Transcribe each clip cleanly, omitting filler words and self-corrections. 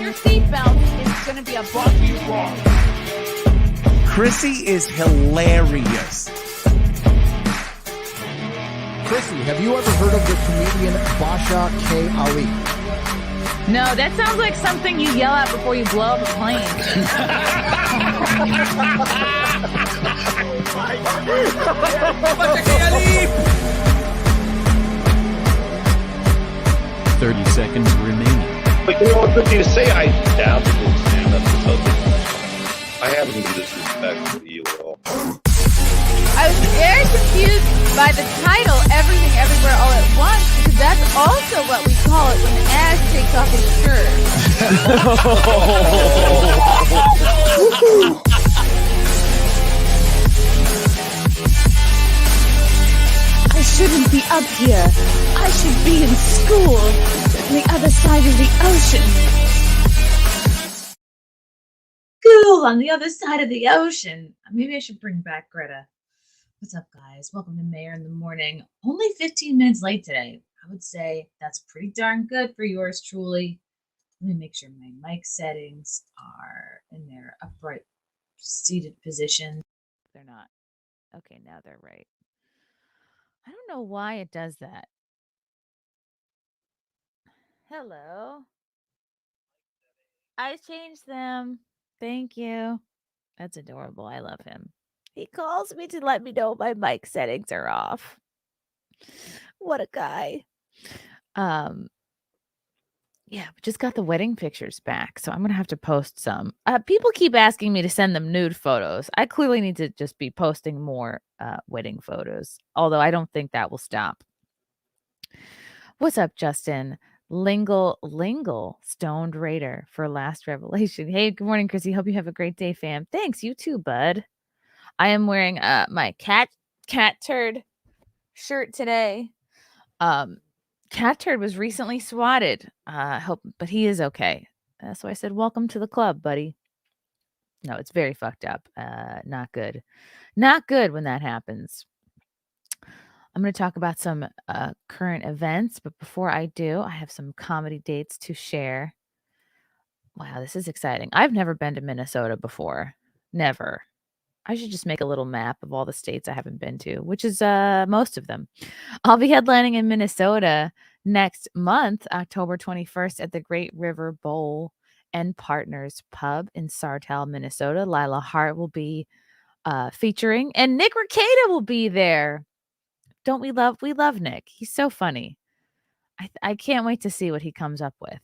your seatbelt. It's going to be a bumpy ride. Chrissie is hilarious. Chrissie, have you ever heard of the comedian Basha K. Ali? No, that sounds like something you yell at before you blow up a plane. Basha K. Ali! 30 seconds remaining. But you know what, good thing to say I doubt people stand up to something. I haven't even disrespectful to you at all. I was very confused by the title, Everything Everywhere All at Once, because that's also what we call it when Ash takes off his shirt. I shouldn't be up here. I should be in school on the other side of the ocean. School on the other side of the ocean. Maybe I should bring back Greta. What's up, guys? Welcome to Mayor in the Morning. Only 15 minutes late today. I would say that's pretty darn good for yours truly. Let me make sure my mic settings are in their upright seated position. They're not. Okay, now they're right. I don't know why it does that. Hello. I changed them. Thank you. That's adorable. I love him. He calls me to let me know my mic settings are off. What a guy. Yeah, we just got the wedding pictures back, so I'm gonna have to post some. People keep asking me to send them nude photos. I clearly need to just be posting more wedding photos, although I don't think that will stop. What's up, Justin? Lingle, Stoned Raider for Last Revelation. Hey, good morning, Chrissy. Hope you have a great day, fam. Thanks, you too, bud. I am wearing my cat turd shirt today. Cat turd was recently swatted. But he is okay. So I said, welcome to the club, buddy. No, it's very fucked up. Not good. Not good when that happens. I'm going to talk about some current events, but before I do, I have some comedy dates to share. Wow, this is exciting. I've never been to Minnesota before. Never. I should just make a little map of all the states I haven't been to, which is most of them. I'll be headlining in Minnesota next month, October 21st, at the Great River Bowl and Partners Pub in Sartell, Minnesota. Lila Hart will be featuring, and Nick Rekieta will be there. Don't we love Nick? He's so funny. I can't wait to see what he comes up with.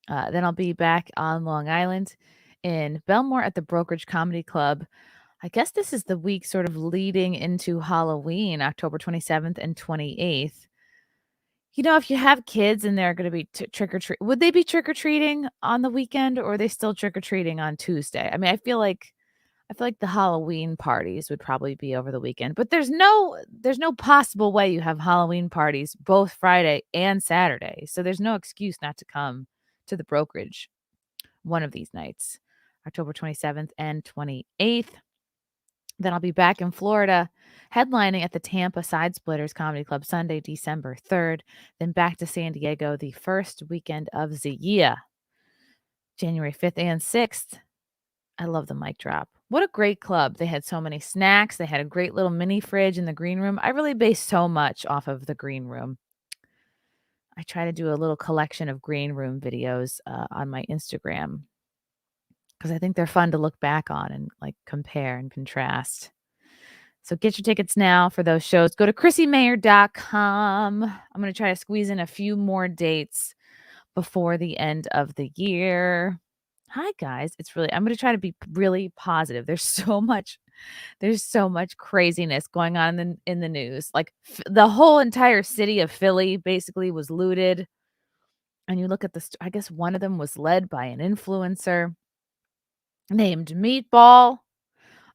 Then I'll be back on Long Island in Belmore at the Brokerage Comedy Club. I guess this is the week sort of leading into Halloween, October 27th and 28th. You know, if you have kids and they're going to be trick-or-treat, would they be trick-or-treating on the weekend, or are they still trick-or-treating on Tuesday? I mean, I feel like the Halloween parties would probably be over the weekend, but there's no possible way you have Halloween parties both Friday and Saturday. So there's no excuse not to come to the Brokerage one of these nights, October 27th and 28th. Then I'll be back in Florida, headlining at the Tampa Side Splitters Comedy Club Sunday, December 3rd. Then back to San Diego the first weekend of the year, January 5th and 6th. I love the mic drop. What a great club. They had so many snacks. They had a great little mini fridge in the green room. I really base so much off of the green room. I try to do a little collection of green room videos on my Instagram, because I think they're fun to look back on and like compare and contrast. So get your tickets now for those shows. Go to ChrissieMayr.com. I'm going to try to squeeze in a few more dates before the end of the year. Hi, guys. I'm going to try to be really positive. There's so much craziness going on in the news. Like the whole entire city of Philly basically was looted. And you look at I guess one of them was led by an influencer named Meatball.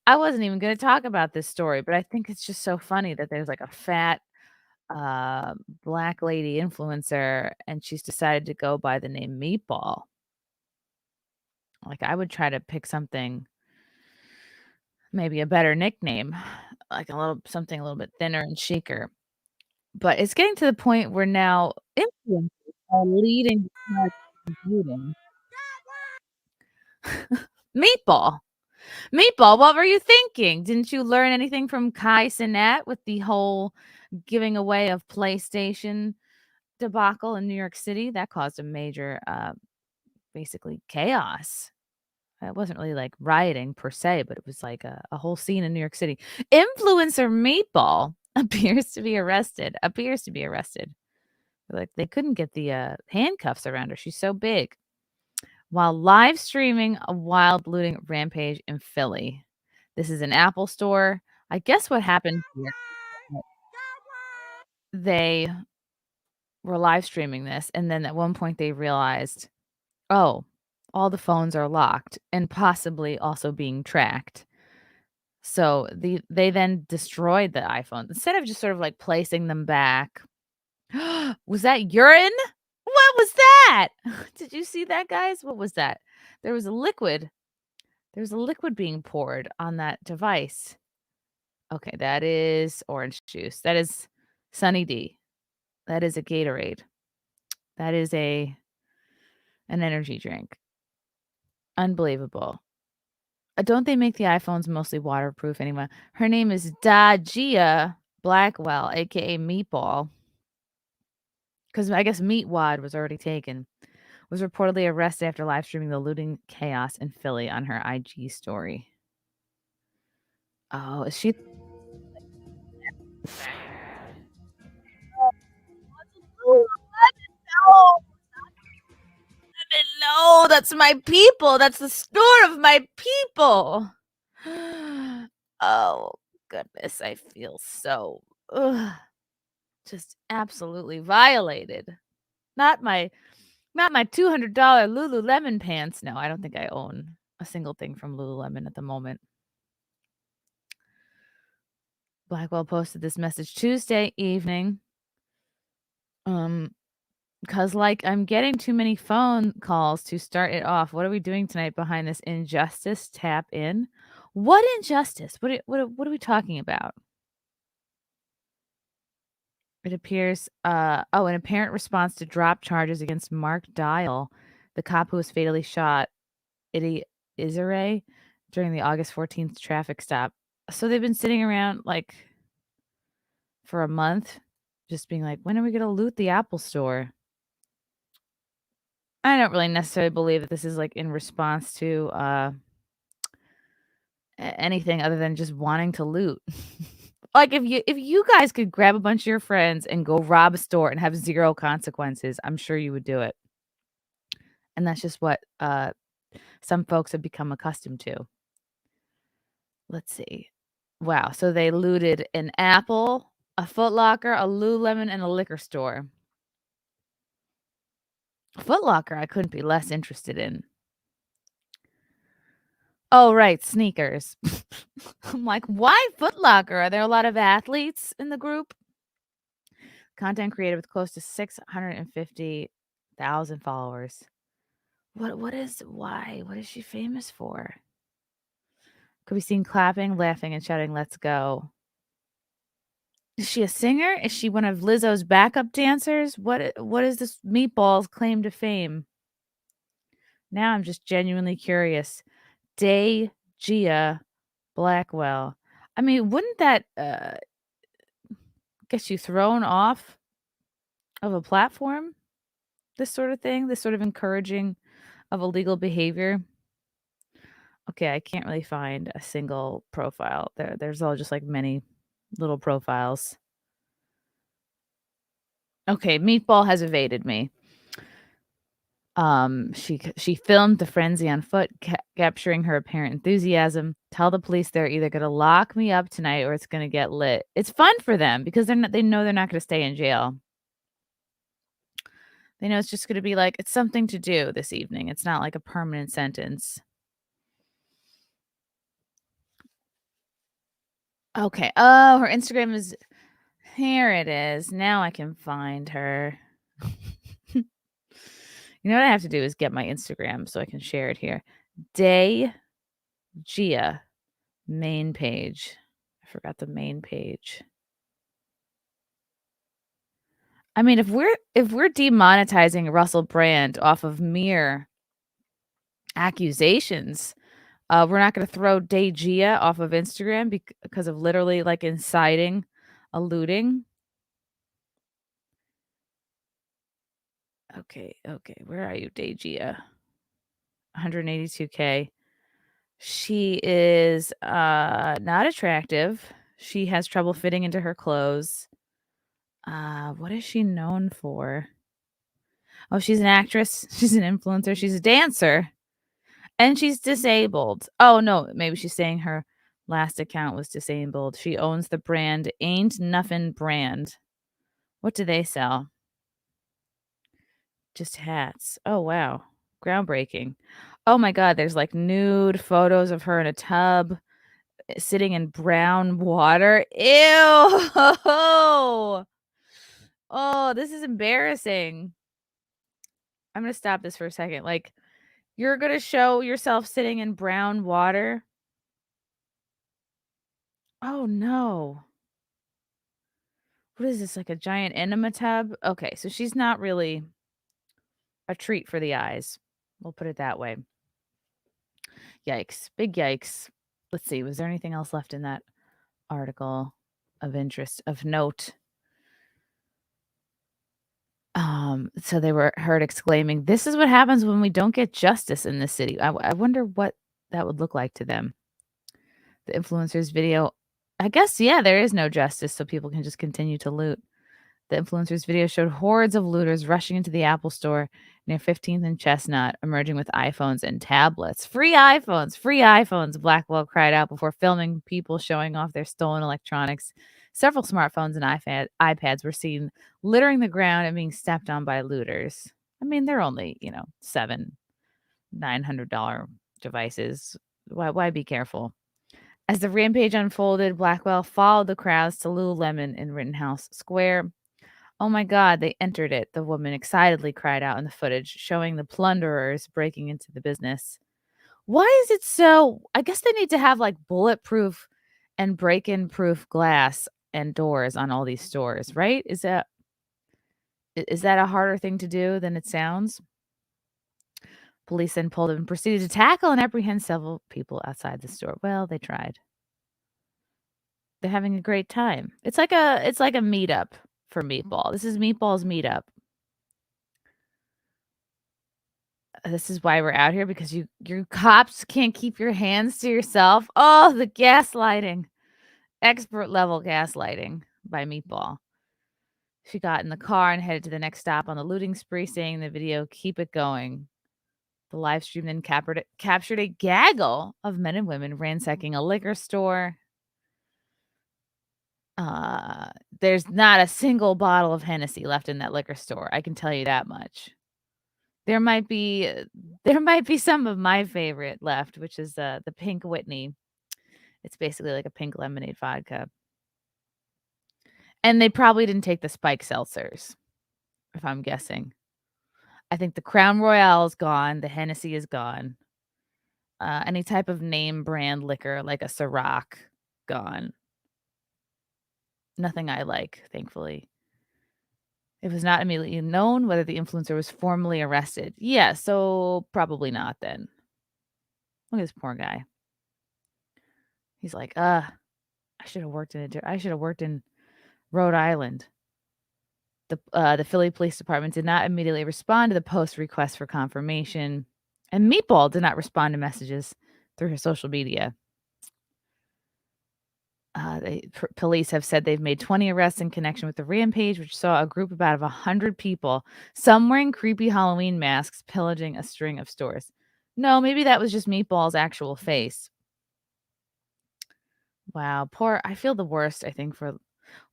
I wasn't even going to talk about this story, but I think it's just so funny that there's like a fat black lady influencer, and she's decided to go by the name Meatball. Like, I would try to pick something, maybe a better nickname, like something a little bit thinner and chicer. But it's getting to the point where now influencers are leading computing. Meatball. Meatball, what were you thinking? Didn't you learn anything from Kai Cenat with the whole giving away of PlayStation debacle in New York City? That caused a major, basically chaos. It wasn't really like rioting per se, but it was like a whole scene in New York City. Influencer Meatball appears to be arrested. Like they couldn't get the handcuffs around her. She's so big. While live streaming a wild looting rampage in Philly. This is an Apple store. I guess what happened here, they were live streaming this, and then at one point they realized, oh, all the phones are locked and possibly also being tracked. So they then destroyed the iPhone instead of just sort of like placing them back. Was that urine? What was that? Did you see that, guys? What was that? There was a liquid. There's a liquid being poured on that device. Okay, that is orange juice. That is Sunny D. That is a Gatorade. That is an energy drink. Unbelievable. Don't they make the iPhones mostly waterproof anyway? Her name is Dajia Blackwell, aka Meatball. Because I guess Meatwad was already taken. Was reportedly arrested after live streaming the looting chaos in Philly on her IG story. Oh, is she? No, that's my people. That's the store of my people. Oh, goodness. I feel so just absolutely violated. Not my $200 Lululemon pants. No, I don't think I own a single thing from Lululemon at the moment. Blackwell posted this message Tuesday evening. Because, like, I'm getting too many phone calls to start it off. What are we doing tonight behind this injustice? Tap in. What injustice? What are we talking about? It appears, an apparent response to drop charges against Mark Dial, the cop who was fatally shot, Idi Izere, during the August 14th traffic stop. So they've been sitting around, like, for a month, just being like, when are we going to loot the Apple store? I don't really necessarily believe that this is, like, in response to, anything other than just wanting to loot. Like, if you guys could grab a bunch of your friends and go rob a store and have 0 consequences, I'm sure you would do it. And that's just what, some folks have become accustomed to. Let's see. Wow, so they looted an Apple, a Foot Locker, a Lululemon, and a liquor store. Foot Locker, I couldn't be less interested in. Oh, right, sneakers. I'm like, why Foot Locker? Are there a lot of athletes in the group? Content creator with close to 650,000 followers. What is she famous for? Could be seen clapping, laughing, and shouting, "Let's go." Is she a singer? Is she one of Lizzo's backup dancers? What is this Meatball's claim to fame? Now I'm just genuinely curious. Gia Blackwell. I mean, wouldn't that get you thrown off of a platform? This sort of thing, this sort of encouraging of illegal behavior. Okay, I can't really find a single profile. There's all just like many little profiles. Okay, Meatball has evaded me. She filmed the frenzy on foot, capturing her apparent enthusiasm. Tell the police they're either gonna lock me up tonight or it's gonna get lit. It's fun for them because they know they're not gonna stay in jail. They know it's just gonna be like it's something to do this evening. It's not like a permanent sentence. Okay. Oh, her Instagram is here. It is. Now I can find her. You know what I have to do is get my Instagram so I can share it here. Gia main page. I forgot the main page. I mean, if we're demonetizing Russell Brand off of mere accusations. We're not going to throw Daygia off of Instagram because of literally like inciting a looting. Okay. Where are you, Daygia? 182K. She is not attractive. She has trouble fitting into her clothes. What is she known for? Oh, she's an actress. She's an influencer. She's a dancer. And she's disabled. Oh, no. Maybe she's saying her last account was disabled. She owns the brand Ain't Nuffin brand. What do they sell? Just hats. Oh, wow. Groundbreaking. Oh, my God. There's like nude photos of her in a tub sitting in brown water. Ew. Oh, this is embarrassing. I'm going to stop this for a second. Like, you're going to show yourself sitting in brown water? Oh, no. What is this, like a giant enema tub? Okay, so she's not really a treat for the eyes. We'll put it that way. Yikes. Big yikes. Let's see. Was there anything else left in that article of interest, of note? So they were heard exclaiming, "This is what happens when we don't get justice in this city." I wonder what that would look like to them. The influencer's video, I guess, yeah, there is no justice, so people can just continue to loot. The influencer's video showed hordes of looters rushing into the Apple store near 15th and Chestnut, emerging with iPhones and tablets. Free iPhones, Blackwell cried out before filming people showing off their stolen electronics. Several smartphones and iPads were seen littering the ground and being stepped on by looters. I mean, they're only, $900 devices. Why be careful? As the rampage unfolded, Blackwell followed the crowds to Lululemon in Rittenhouse Square. "Oh my God, they entered it," the woman excitedly cried out in the footage, showing the plunderers breaking into the business. Why is it so? I guess they need to have like bulletproof and break-in proof glass and doors on all these stores, right? Is that a harder thing to do than it sounds? Police then pulled up and proceeded to tackle and apprehend several people outside the store. Well, they tried. They're having a great time. It's like a meetup for Meatball. This is Meatball's meetup. This is why we're out here, because your cops can't keep your hands to yourself. Oh, the gaslighting. Expert level gaslighting by Meatball. She got in the car and headed to the next stop on the looting spree, saying in the video, "Keep it going." The live stream then captured a gaggle of men and women ransacking a liquor store. There's not a single bottle of Hennessy left in that liquor store. I can tell you that much. There might be some of my favorite left, which is the Pink Whitney. It's basically like a pink lemonade vodka. And they probably didn't take the spike seltzers, if I'm guessing. I think the Crown Royale is gone. The Hennessy is gone. Any type of name brand liquor like a Ciroc, gone. Nothing I like, thankfully. It was not immediately known whether the influencer was formally arrested. Yeah, so probably not then. Look at this poor guy. He's like, I should have worked in Rhode Island. The Philly Police Department did not immediately respond to the post request for confirmation, and Meatball did not respond to messages through her social media. Police have said they've made 20 arrests in connection with the rampage, which saw a group of about 100 people, some wearing creepy Halloween masks, pillaging a string of stores. No, maybe that was just Meatball's actual face. Wow, I feel the worst, I think,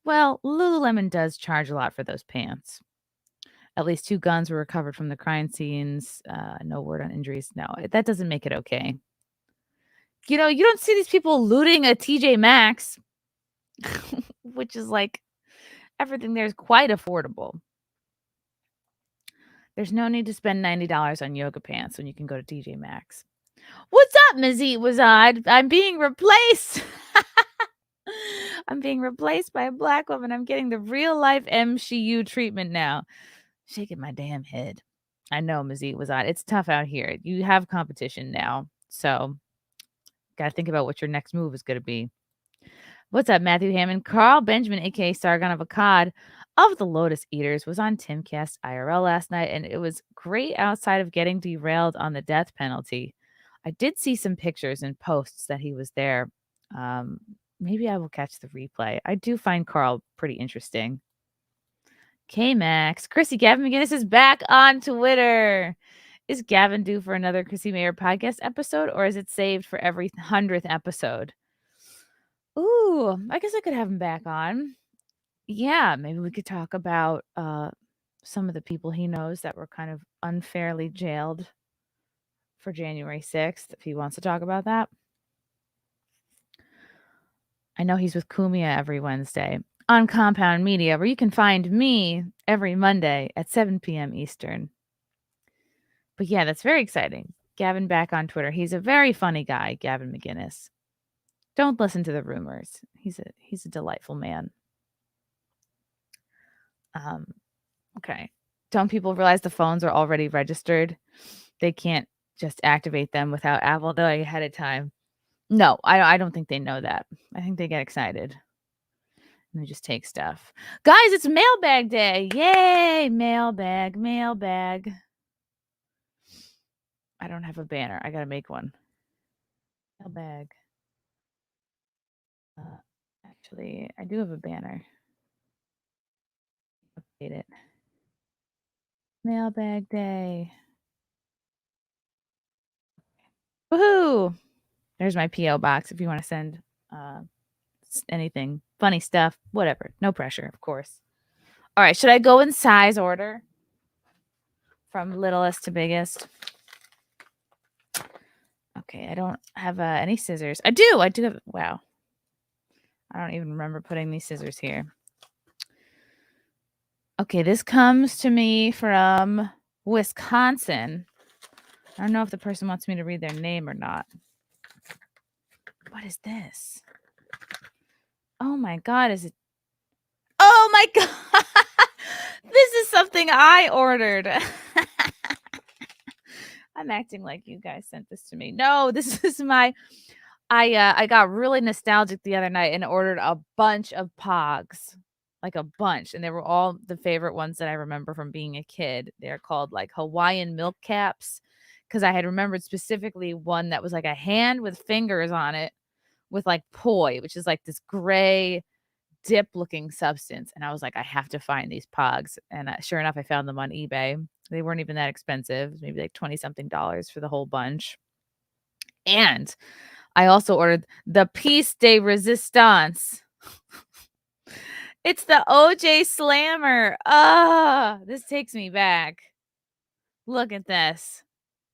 well, Lululemon does charge a lot for those pants. At least 2 guns were recovered from the crime scenes. No word on injuries. No, that doesn't make it okay. You don't see these people looting a TJ Maxx, which is like everything there is quite affordable. There's no need to spend $90 on yoga pants when you can go to TJ Maxx. What's up, Mizzy Wazad? I'm being replaced. I'm being replaced by a black woman. I'm getting the real life MCU treatment now. Shaking my damn head. I know Mazit was on. It's tough out here. You have competition now. So got to think about what your next move is going to be. What's up, Matthew Hammond? Carl Benjamin, a.k.a. Sargon of Akkad of the Lotus Eaters, was on Timcast IRL last night, and it was great outside of getting derailed on the death penalty. I did see some pictures and posts that he was there. Maybe I will catch the replay. I do find Carl pretty interesting. K-Max. Chrissy, Gavin McGinnis is back on Twitter. Is Gavin due for another Chrissie Mayr podcast episode, or is it saved for every 100th episode? Ooh, I guess I could have him back on. Yeah, maybe we could talk about some of the people he knows that were kind of unfairly jailed for January 6th, if he wants to talk about that. I know he's with Kumia every Wednesday on Compound Media, where you can find me every Monday at 7 p.m. Eastern. But yeah, that's very exciting. Gavin back on Twitter. He's a very funny guy, Gavin McGinnis. Don't listen to the rumors. He's a delightful man. Okay. Don't people realize the phones are already registered? They can't just activate them without Apple knowing ahead of time. No, I don't think they know that. I think they get excited. And they just take stuff. Guys, it's Mailbag Day. Yay! Mailbag. I don't have a banner. I gotta make one. Mailbag. Actually, I do have a banner. Update it. Mailbag Day. Woohoo! There's my P.O. box if you want to send anything, funny stuff, whatever. No pressure, of course. All right, should I go in size order from littlest to biggest? Okay, I don't have any scissors. I do have, wow. I don't even remember putting these scissors here. Okay, this comes to me from Wisconsin. I don't know if the person wants me to read their name or not. What is this? Oh my God, is it? Oh my God. This is something I ordered. I'm acting like you guys sent this to me. No, this is my, I got really nostalgic the other night and ordered a bunch of Pogs, like a bunch. And they were all the favorite ones that I remember from being a kid. They're called like Hawaiian milk caps. Cause I had remembered specifically one that was like a hand with fingers on it with like poi, which is like this gray dip looking substance. And I was like, I have to find these Pogs. And sure enough, I found them on eBay. They weren't even that expensive, maybe like $20-something for the whole bunch. And I also ordered the Piece de Resistance. It's the OJ Slammer. This takes me back. Look at this.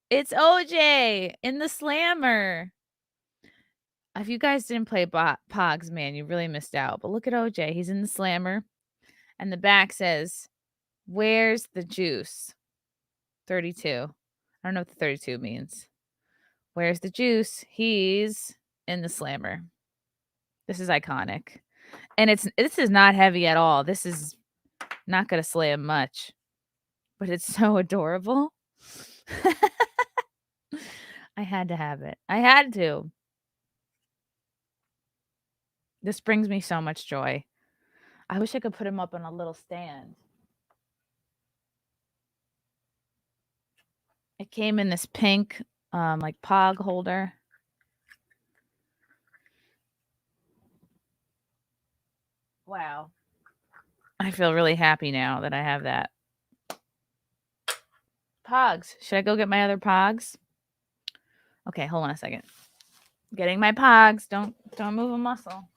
It's OJ in the Slammer. If you guys didn't play Pogs, man, you really missed out. But look at OJ. He's in the Slammer. And the back says, "Where's the juice?" 32. I don't know what the 32 means. Where's the juice? He's in the Slammer. This is iconic. And this is not heavy at all. This is not going to slam much. But it's so adorable. I had to have it. I had to. This brings me so much joy. I wish I could put him up on a little stand. It came in this pink, like Pog holder. Wow. I feel really happy now that I have that. Pogs. Should I go get my other Pogs? Okay, hold on a second. Getting my Pogs. Don't move a muscle.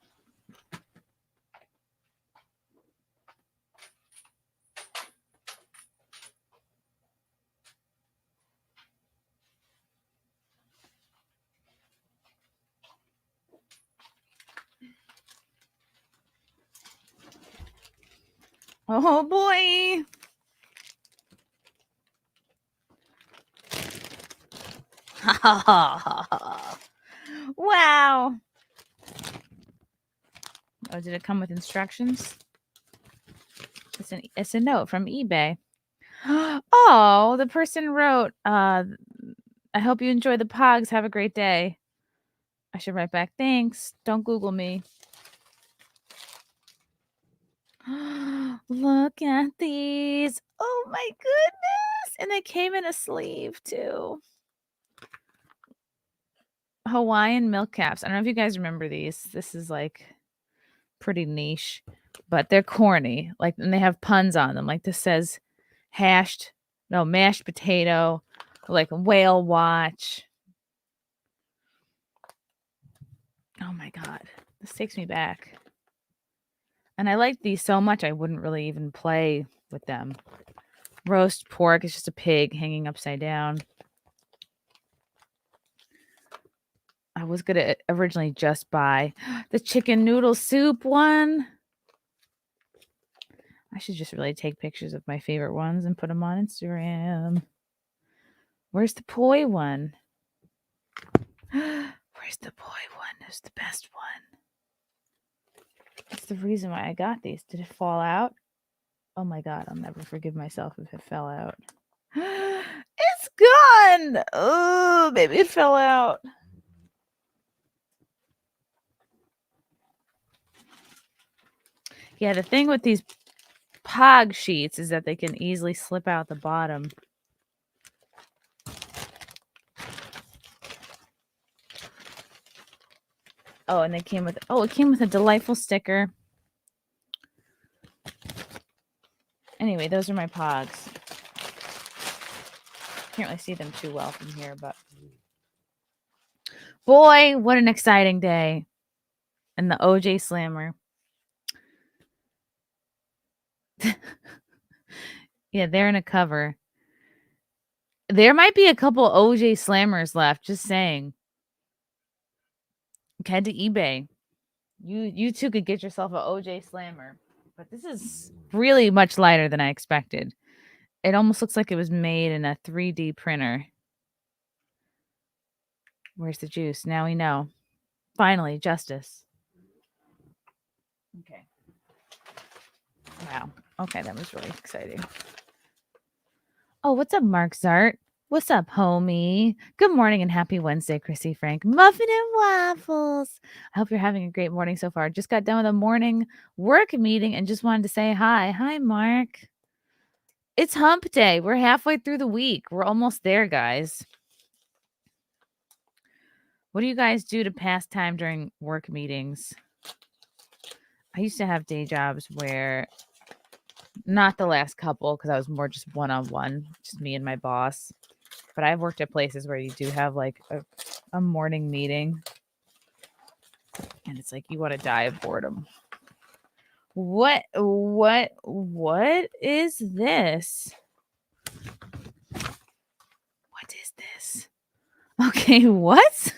Oh boy. Wow. Oh, did it come with instructions? It's a note from eBay. Oh Oh, the person wrote, I hope you enjoy the pogs. Have a great day. I should write back, thanks. Don't Google me. Look at these. Oh my goodness. And they came in a sleeve too. Hawaiian milk caps. I don't know if you guys remember these. This is like pretty niche, but they're corny. Like, and they have puns on them. Like this says mashed potato, like whale watch. Oh my God. This takes me back. And I like these so much, I wouldn't really even play with them. Roast pork is just a pig hanging upside down. I was going to originally just buy the chicken noodle soup one. I should just really take pictures of my favorite ones and put them on Instagram. Where's the poi one? Where's the poi one? It's the best one. It's the reason why I got these. Did it fall out? Oh my God, I'll never forgive myself if it fell out. It's gone. Oh, maybe it fell out. Yeah, the thing with these pog sheets is that they can easily slip out the bottom. Oh, and it came with a delightful sticker. Anyway, those are my pogs. Can't really see them too well from here, but boy, what an exciting day. And the OJ Slammer. Yeah, they're in a cover. There might be a couple OJ Slammers left, just saying. Head to eBay. You too could get yourself an OJ Slammer. But this is really much lighter than I expected. It almost looks like it was made in a 3D printer. Where's the juice? Now we know. Finally, justice. Okay. Wow. Okay, that was really exciting. Oh, what's up, Mark Zart? What's up, homie? Good morning and happy Wednesday, Chrissy Frank. Muffin and waffles. I hope you're having a great morning so far. Just got done with a morning work meeting and just wanted to say hi. Hi, Mark. It's hump day. We're halfway through the week. We're almost there, guys. What do you guys do to pass time during work meetings? I used to have day jobs where, not the last couple, because I was more just one-on-one, just me and my boss. But I've worked at places where you do have like a morning meeting. And it's like you want to die of boredom. What is this? What is this? Okay, what?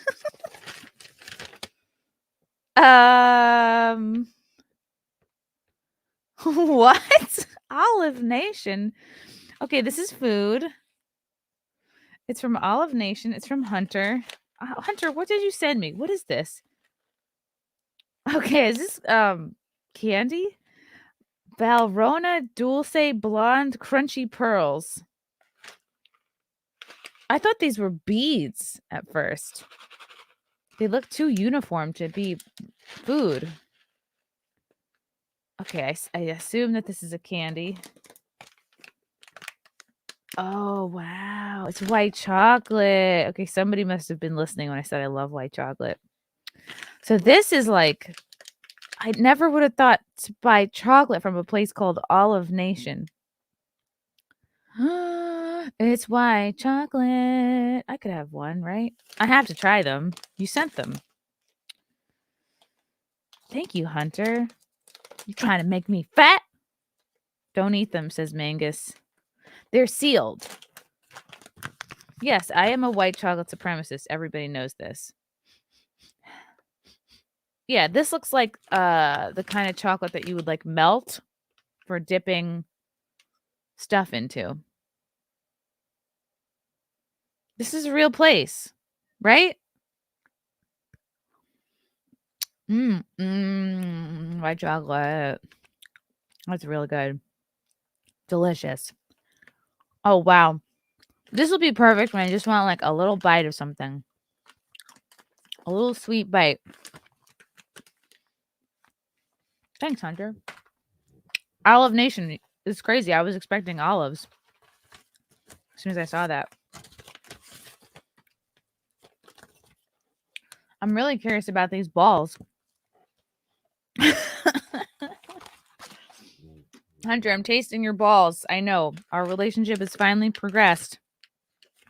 What? Olive Nation. Okay, this is food. It's from Olive Nation. It's from Hunter. Hunter, what did you send me? What is this? Okay, is this candy? Valrhona Dulce Blonde Crunchy Pearls. I thought these were beads at first. They look too uniform to be food. Okay, I assume that this is a candy. Oh, wow. It's white chocolate. Okay, somebody must have been listening when I said I love white chocolate. So this is like, I never would have thought to buy chocolate from a place called Olive Nation. It's white chocolate. I could have one, right? I have to try them. You sent them. Thank you, Hunter. You trying to make me fat? Don't eat them, says Mangus. They're sealed. Yes, I am a white chocolate supremacist. Everybody knows this. Yeah, this looks like the kind of chocolate that you would like melt for dipping stuff into. This is a real place, right? White chocolate. That's really good. Delicious. Oh, wow. This will be perfect when I just want like a little bite of something. A little sweet bite. Thanks, Hunter. Olive Nation. It's crazy. I was expecting olives as soon as I saw that. I'm really curious about these balls. Hunter, I'm tasting your balls. I know. Our relationship has finally progressed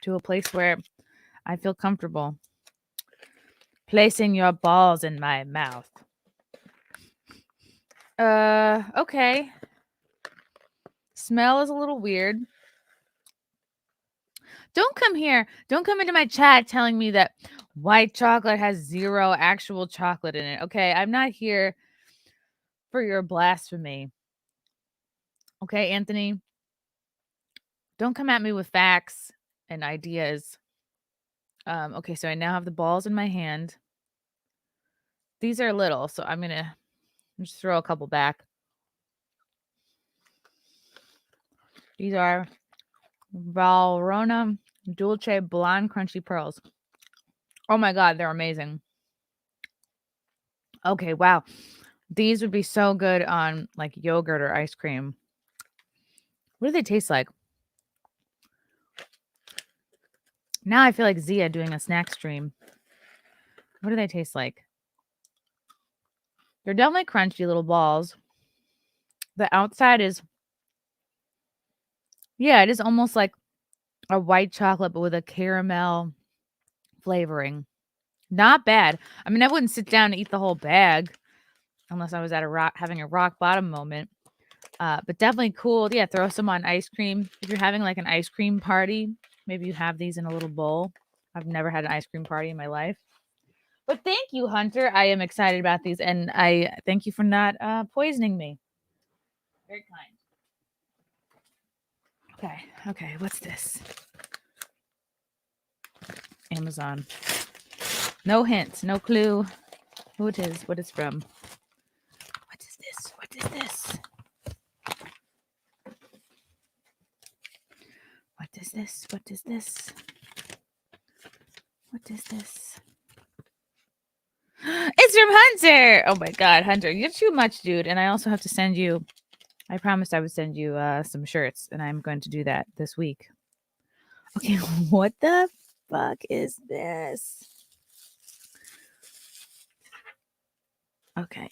to a place where I feel comfortable placing your balls in my mouth. Okay. Smell is a little weird. Don't come here. Don't come into my chat telling me that white chocolate has 0 actual chocolate in it. Okay, I'm not here for your blasphemy. Okay, Anthony? Don't come at me with facts and ideas. Okay, so I now have the balls in my hand. These are little, so I'm gonna just throw a couple back. These are Valrhona Dulce Blonde Crunchy Pearls. Oh my god, they're amazing. Okay, wow. These would be so good on like yogurt or ice cream. What do they taste like? Now I feel like Zia doing a snack stream. What do they taste like? They're definitely crunchy little balls. The outside is, yeah, it is almost like a white chocolate, but with a caramel flavoring. Not bad. I mean, I wouldn't sit down and eat the whole bag unless I was at having a rock bottom moment. But definitely cool. Yeah, throw some on ice cream. If you're having like an ice cream party, maybe you have these in a little bowl. I've never had an ice cream party in my life. But thank you, Hunter. I am excited about these, and I thank you for not poisoning me. Very kind. Okay. What's this? Amazon. No hints, no clue who it is, what it's from. What is this? What is this? What is this? What is this? What is this? It's from Hunter. Oh my god, Hunter, you're too much, dude. And I also have to send you, I promised I would send you some shirts, and I'm going to do that this week. Okay, what the fuck is this? Okay.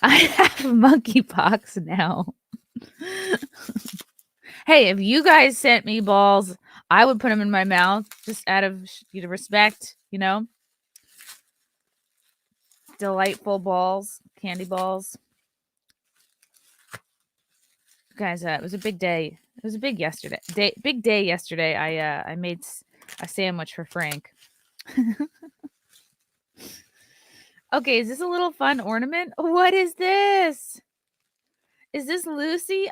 I have monkeypox now. Hey, if you guys sent me balls, I would put them in my mouth just out of respect, you know? Delightful balls, candy balls. Guys, it was a big day. It was a big big day yesterday. I made a sandwich for Frank. Okay, is this a little fun ornament? What is this? Is this Lucy?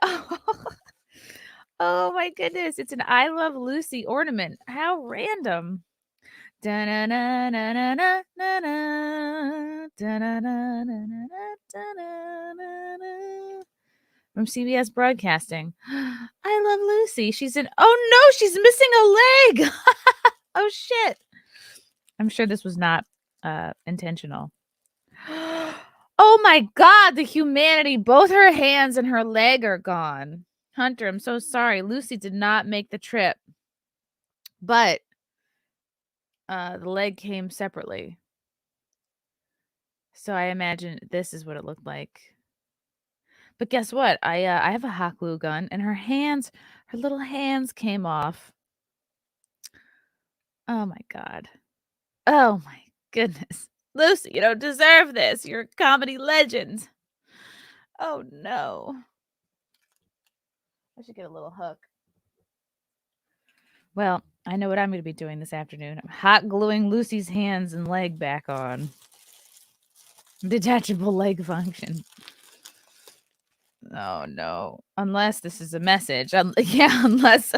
Oh my goodness. It's an I Love Lucy ornament. How random. From CBS Broadcasting. I Love Lucy. She's in. Oh no, she's missing a leg. Oh shit. I'm sure this was not intentional. Oh my god, the humanity. Both her hands and her leg are gone. Hunter, I'm so sorry. Lucy did not make the trip. But the leg came separately. So I imagine this is what it looked like. But guess what? I have a hot glue gun, and her little hands came off. Oh my god. Oh my goodness. Lucy, you don't deserve this. You're a comedy legend. Oh no. I should get a little hook. Well, I know what I'm going to be doing this afternoon. I'm hot gluing Lucy's hands and leg back on. Detachable leg function. Oh no. Unless this is a message. Yeah, unless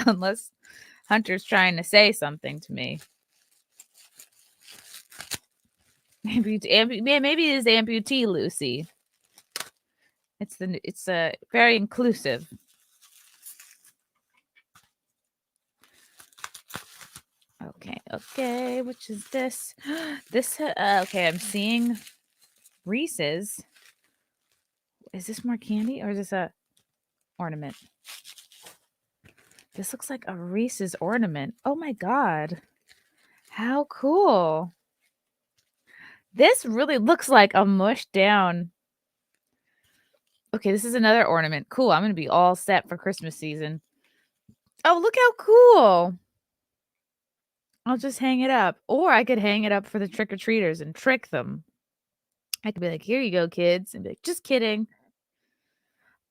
Hunter's trying to say something to me. Maybe it is amputee Lucy. It's very inclusive. Okay. Which is this? This, okay, I'm seeing Reese's. Is this more candy or is this a ornament? This looks like a Reese's ornament. Oh my God. How cool. This really looks like a mushed down. Okay, this is another ornament. Cool. I'm going to be all set for Christmas season. Oh, look how cool. I'll just hang it up. Or I could hang it up for the trick-or-treaters and trick them. I could be like, here you go, kids. And be like, just kidding.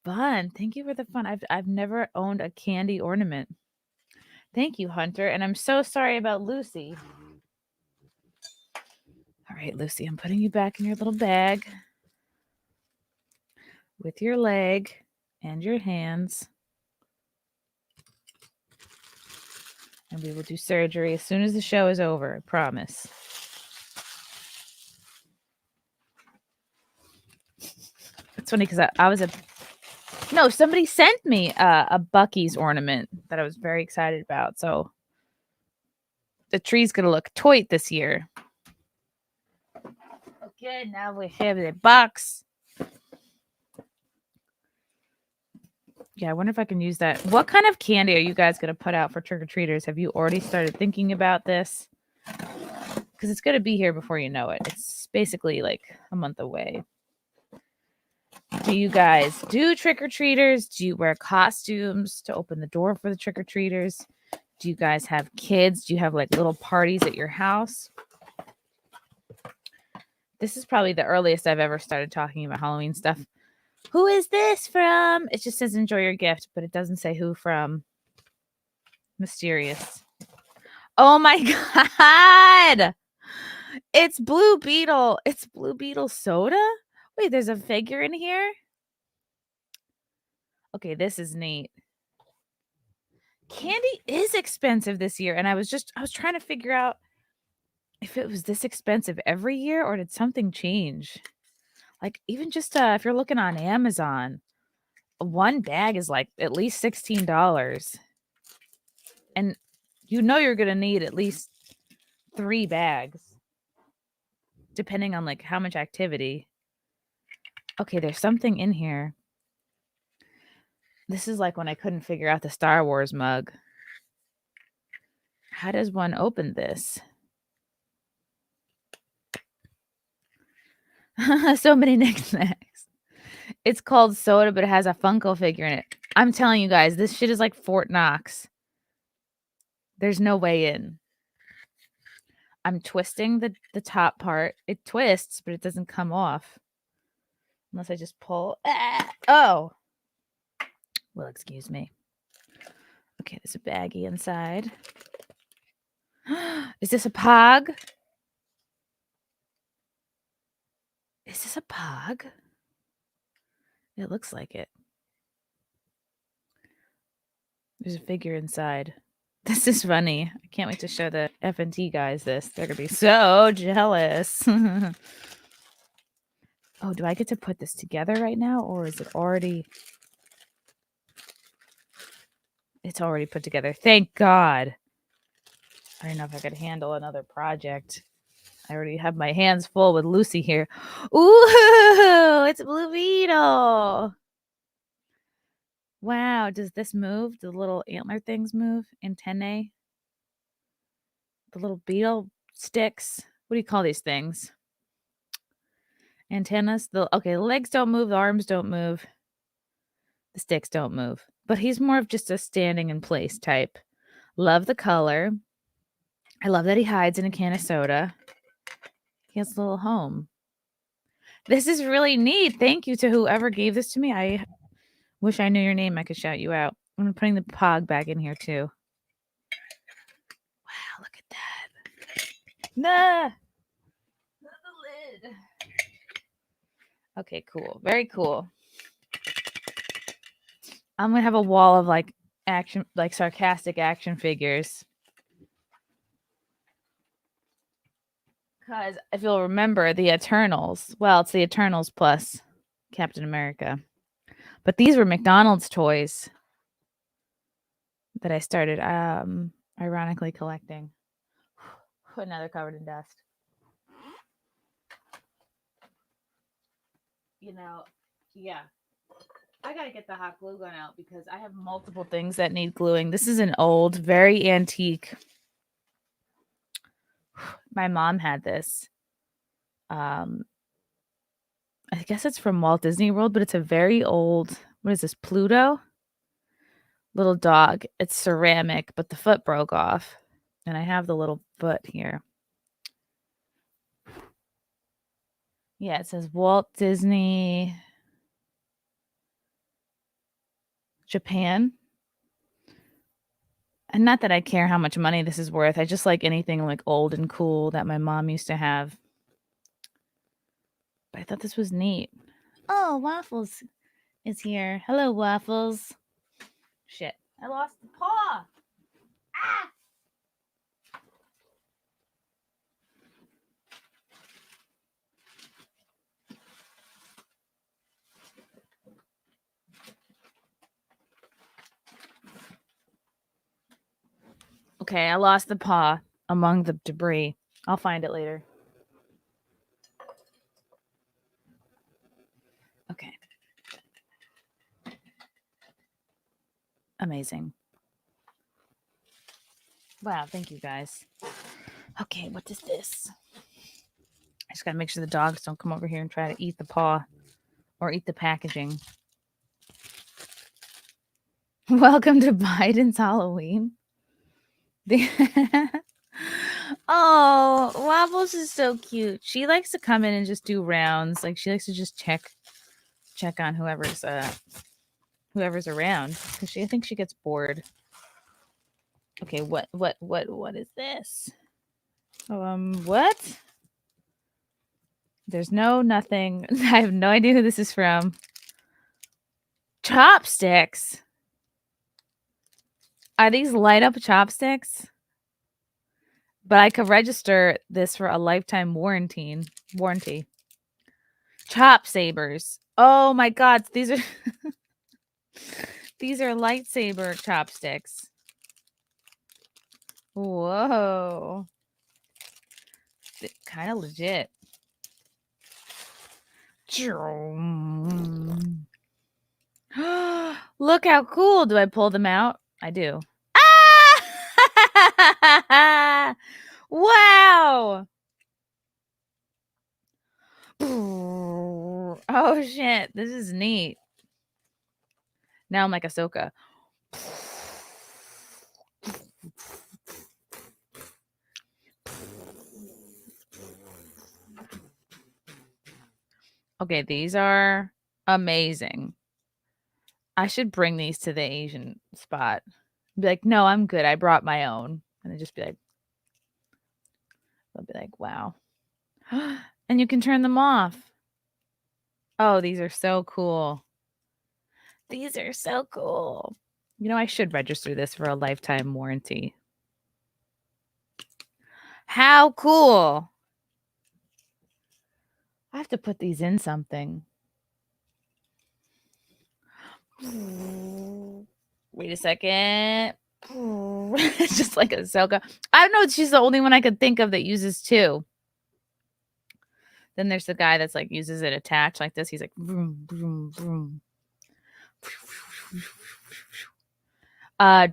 Fun. Thank you for the fun. I've never owned a candy ornament. Thank you, Hunter. And I'm so sorry about Lucy. All right, Lucy, I'm putting you back in your little bag with your leg and your hands. And we will do surgery as soon as the show is over. I promise. It's funny because I was somebody sent me a Buc-ee's ornament that I was very excited about. So the tree's going to look toit this year. Okay, now we have the box. Yeah, I wonder if I can use that. What kind of candy are you guys going to put out for trick-or-treaters? Have you already started thinking about this? Because it's going to be here before you know it. It's basically like a month away. Do you guys do trick-or-treaters? Do you wear costumes to open the door for the trick-or-treaters? Do you guys have kids? Do you have like little parties at your house? This is probably the earliest I've ever started talking about Halloween stuff. Who is this from? It just says enjoy your gift, but it doesn't say who from. Mysterious. Oh my God. It's Blue Beetle. It's Blue Beetle soda? Wait, there's a figure in here? Okay, this is neat. Candy is expensive this year, and I was trying to figure out if it was this expensive every year or did something change? Like even just if you're looking on Amazon, one bag is like at least $16. And you know you're going to need at least 3 bags depending on like how much activity. Okay, there's something in here. This is like when I couldn't figure out the Star Wars mug. How does one open this? So many knickknacks. It's called soda, but it has a Funko figure in it. I'm telling you guys, this shit is like Fort Knox. There's no way in. I'm twisting the top part. It twists, but it doesn't come off. Unless I just pull. Oh. Well, excuse me. Okay, there's a baggie inside. Is this a pog? Is this a pog? It looks like it. There's a figure inside. This is funny. I can't wait to show the F&T guys this. They're going to be so jealous. Oh, do I get to put this together right now? Or is it already... It's already put together. Thank God. I don't know if I could handle another project. I already have my hands full with Lucy here. Ooh, it's Blue Beetle. Wow, does this move? Do the little antler things move? Antennae? The little beetle sticks? What do you call these things? Antennas? The legs don't move, the arms don't move. The sticks don't move. But he's more of just a standing in place type. Love the color. I love that he hides in a can of soda. He has a little home. This is really neat. Thank you to whoever gave this to me. I wish I knew your name. I could shout you out. I'm putting the pog back in here too. Wow, look at that. Nah. Not the lid. Okay, cool. Very cool. I'm gonna have a wall of like action, like sarcastic action figures. Because if you'll remember the Eternals, well, it's the Eternals plus Captain America. But these were McDonald's toys that I started ironically collecting. Now they're covered in dust. You know, yeah. I gotta get the hot glue gun out because I have multiple things that need gluing. This is an old, very antique. My mom had this. I guess it's from Walt Disney World, but it's a very old, what is this, Pluto? Little dog. It's ceramic, but the foot broke off. And I have the little foot here. Yeah, it says Walt Disney Japan. And not that I care how much money this is worth. I just like anything like old and cool that my mom used to have. But I thought this was neat. Oh, Waffles is here. Hello, Waffles. Shit. I lost the paw. Ah! Okay, I lost the paw among the debris. I'll find it later. Okay. Amazing. Wow, thank you guys. Okay, what is this? I just gotta make sure the dogs don't come over here and try to eat the paw or eat the packaging. Welcome to Biden's Halloween. Oh, Waffles is so cute. She likes to come in and just do rounds. Like she likes to just check on whoever's around because I think she gets bored. Okay, what is this? What? There's nothing. I have no idea who this is from. Chopsticks. Are these light up chopsticks? But I could register this for a lifetime warranty. Chop sabers. Oh my god, these are these are lightsaber chopsticks. Whoa. Kind of legit. Look how cool. Do I pull them out? I do. Ah! Wow. Oh shit. This is neat. Now I'm like Ahsoka. Okay, these are amazing. I should bring these to the Asian spot. Be like, no, I'm good. I brought my own. And they just be like, they'll be like, wow. And you can turn them off. Oh, these are so cool. These are so cool. You know, I should register this for a lifetime warranty. How cool. I have to put these in something. Wait a second. It's just like Ahsoka. I don't know. She's the only one I could think of that uses two. Then there's the guy that's like uses it attached like this. He's like vroom, vroom, vroom.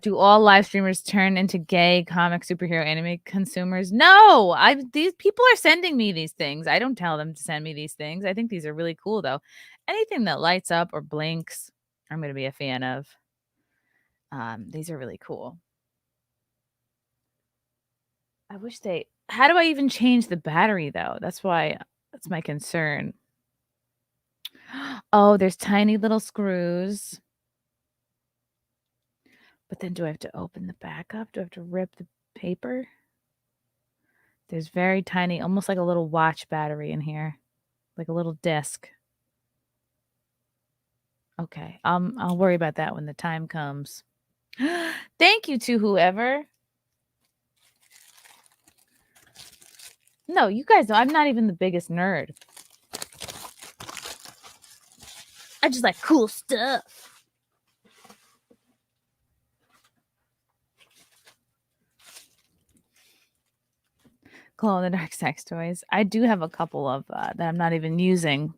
Do all live streamers turn into gay comic superhero anime consumers? No, these people are sending me these things. I don't tell them to send me these things. I think these are really cool though. Anything that lights up or blinks, I'm going to be a fan of. These are really cool. I wish how do I even change the battery though? That's my concern. Oh, there's tiny little screws. But then do I have to open the back up? Do I have to rip the paper? There's very tiny, almost like a little watch battery in here. Like a little disc. Okay, I'll worry about that when the time comes. Thank you to whoever. No, you guys know I'm not even the biggest nerd. I just like cool stuff. Glow in the dark sex toys. I do have a couple of that I'm not even using.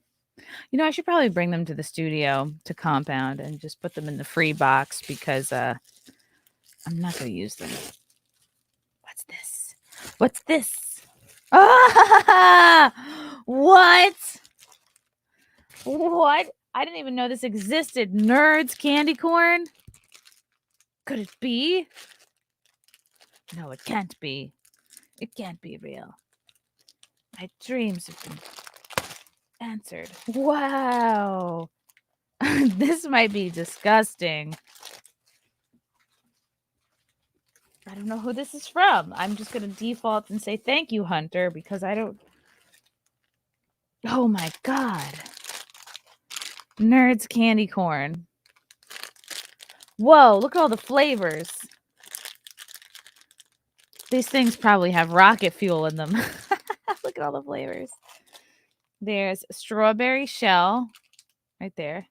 You know, I should probably bring them to the studio to Compound and just put them in the free box because I'm not going to use them. What's this? What's this? Ah! What? What? I didn't even know this existed. Nerds candy corn? Could it be? No, it can't be. It can't be real. My dreams have been answered. Wow. This might be disgusting. I don't know who this is from. I'm just going to default and say thank you, Hunter, because I don't. Oh my God. Nerds candy corn. Whoa, look at all the flavors. These things probably have rocket fuel in them. Look at all the flavors. There's strawberry shell right there.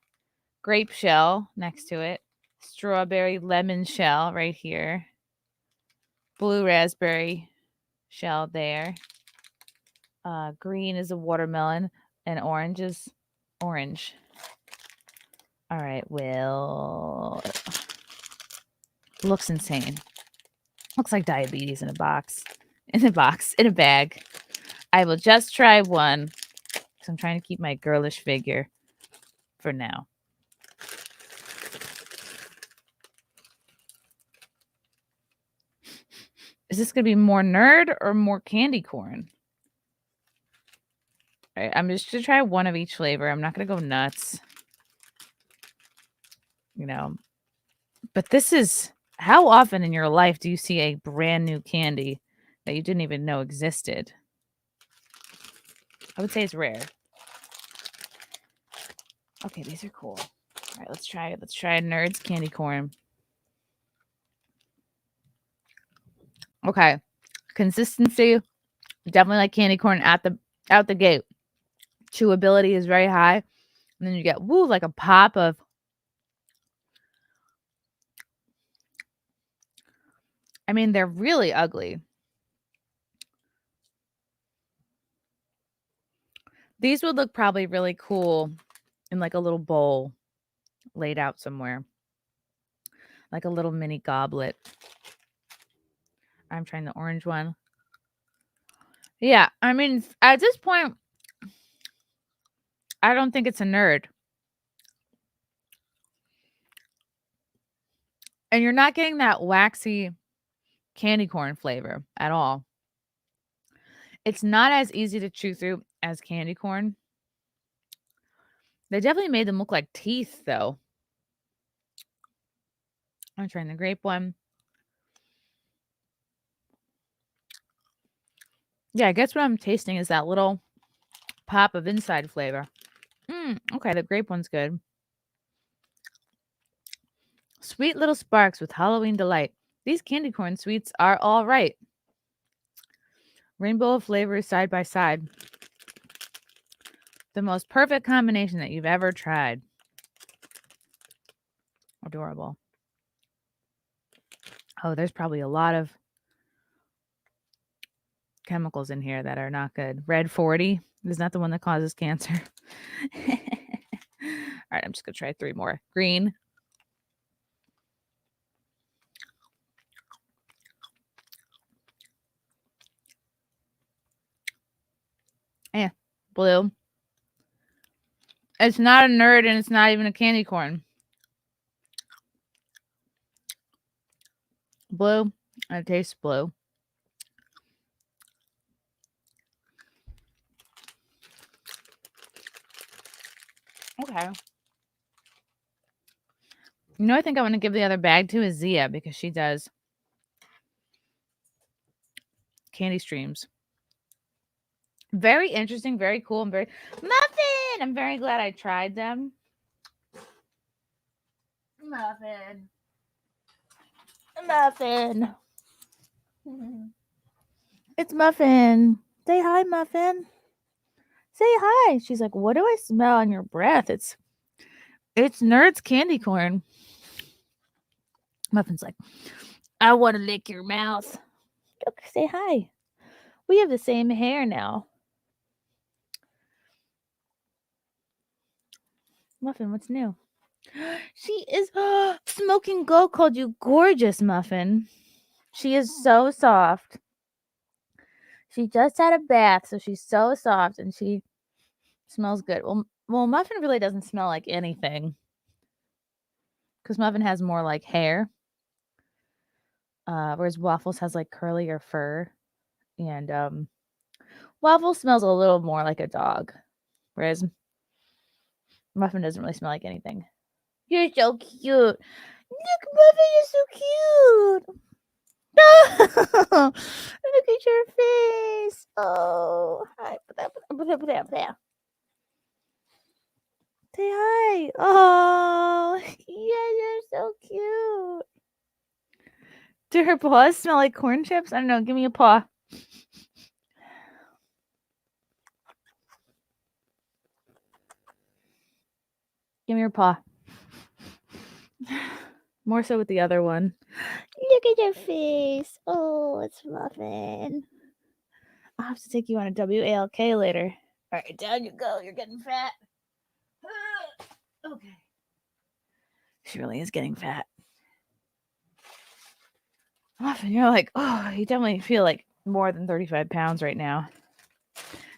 Grape shell next to it. Strawberry lemon shell right here. Blue raspberry shell there. Green is a watermelon and orange is orange. All right, well, looks insane. Looks like diabetes in a box. In a bag. I will just try one because I'm trying to keep my girlish figure for now. Is this going to be more nerd or more candy corn? All right, I'm just going to try one of each flavor. I'm not going to go nuts. You know, but this is, how often in your life do you see a brand new candy that you didn't even know existed? I would say it's rare. Okay, these are cool. All right, let's try it. Let's try Nerds candy corn. Okay, consistency, definitely like candy corn out the gate. Chewability is very high, and then you get like a pop of. I mean, they're really ugly. These would look probably really cool in like a little bowl laid out somewhere. Like a little mini goblet. I'm trying the orange one. Yeah, I mean, at this point, I don't think it's a nerd. And you're not getting that waxy candy corn flavor at all. It's not as easy to chew through as candy corn. They definitely made them look like teeth, though. I'm trying the grape one. Yeah, I guess what I'm tasting is that little pop of inside flavor. Okay, the grape one's good. Sweet little sparks with Halloween delight. These candy corn sweets are all right. Rainbow of flavors side by side. The most perfect combination that you've ever tried. Adorable. Oh, there's probably a lot of chemicals in here that are not good. Red 40 is not the one that causes cancer. All right, I'm just going to try 3 more. Green. Yeah, blue. It's not a nerd and it's not even a candy corn. Blue. It tastes blue. Okay. You know, I think I want to give the other bag to is Zia because she does candy streams. Very interesting, very cool, and very Muffin. I'm very glad I tried them. Muffin. Muffin. It's Muffin. Say hi, Muffin. Say hi. She's like, what do I smell on your breath? It's Nerds candy corn. Muffin's like, I want to lick your mouth. Okay, say hi. We have the same hair now. Muffin, what's new? She is Smoking Go called you gorgeous, Muffin. She is so soft. She just had a bath, so she's so soft and she smells good. Well, Muffin really doesn't smell like anything. Because Muffin has more like hair. Whereas Waffles has like curlier fur. And Waffles smells a little more like a dog. Whereas Muffin doesn't really smell like anything. You're so cute. Look, Muffin is so cute. Look at your face. Oh, hi. Say hi. Oh, yeah, you're so cute. Do her paws smell like corn chips? I don't know. Give me a paw. Give me your paw. More so with the other one. Look at your face. Oh, it's Muffin. I'll have to take you on a WALK later. All right, down you go. You're getting fat. Okay. She really is getting fat. Muffin, you're like, oh, you definitely feel like more than 35 pounds right now.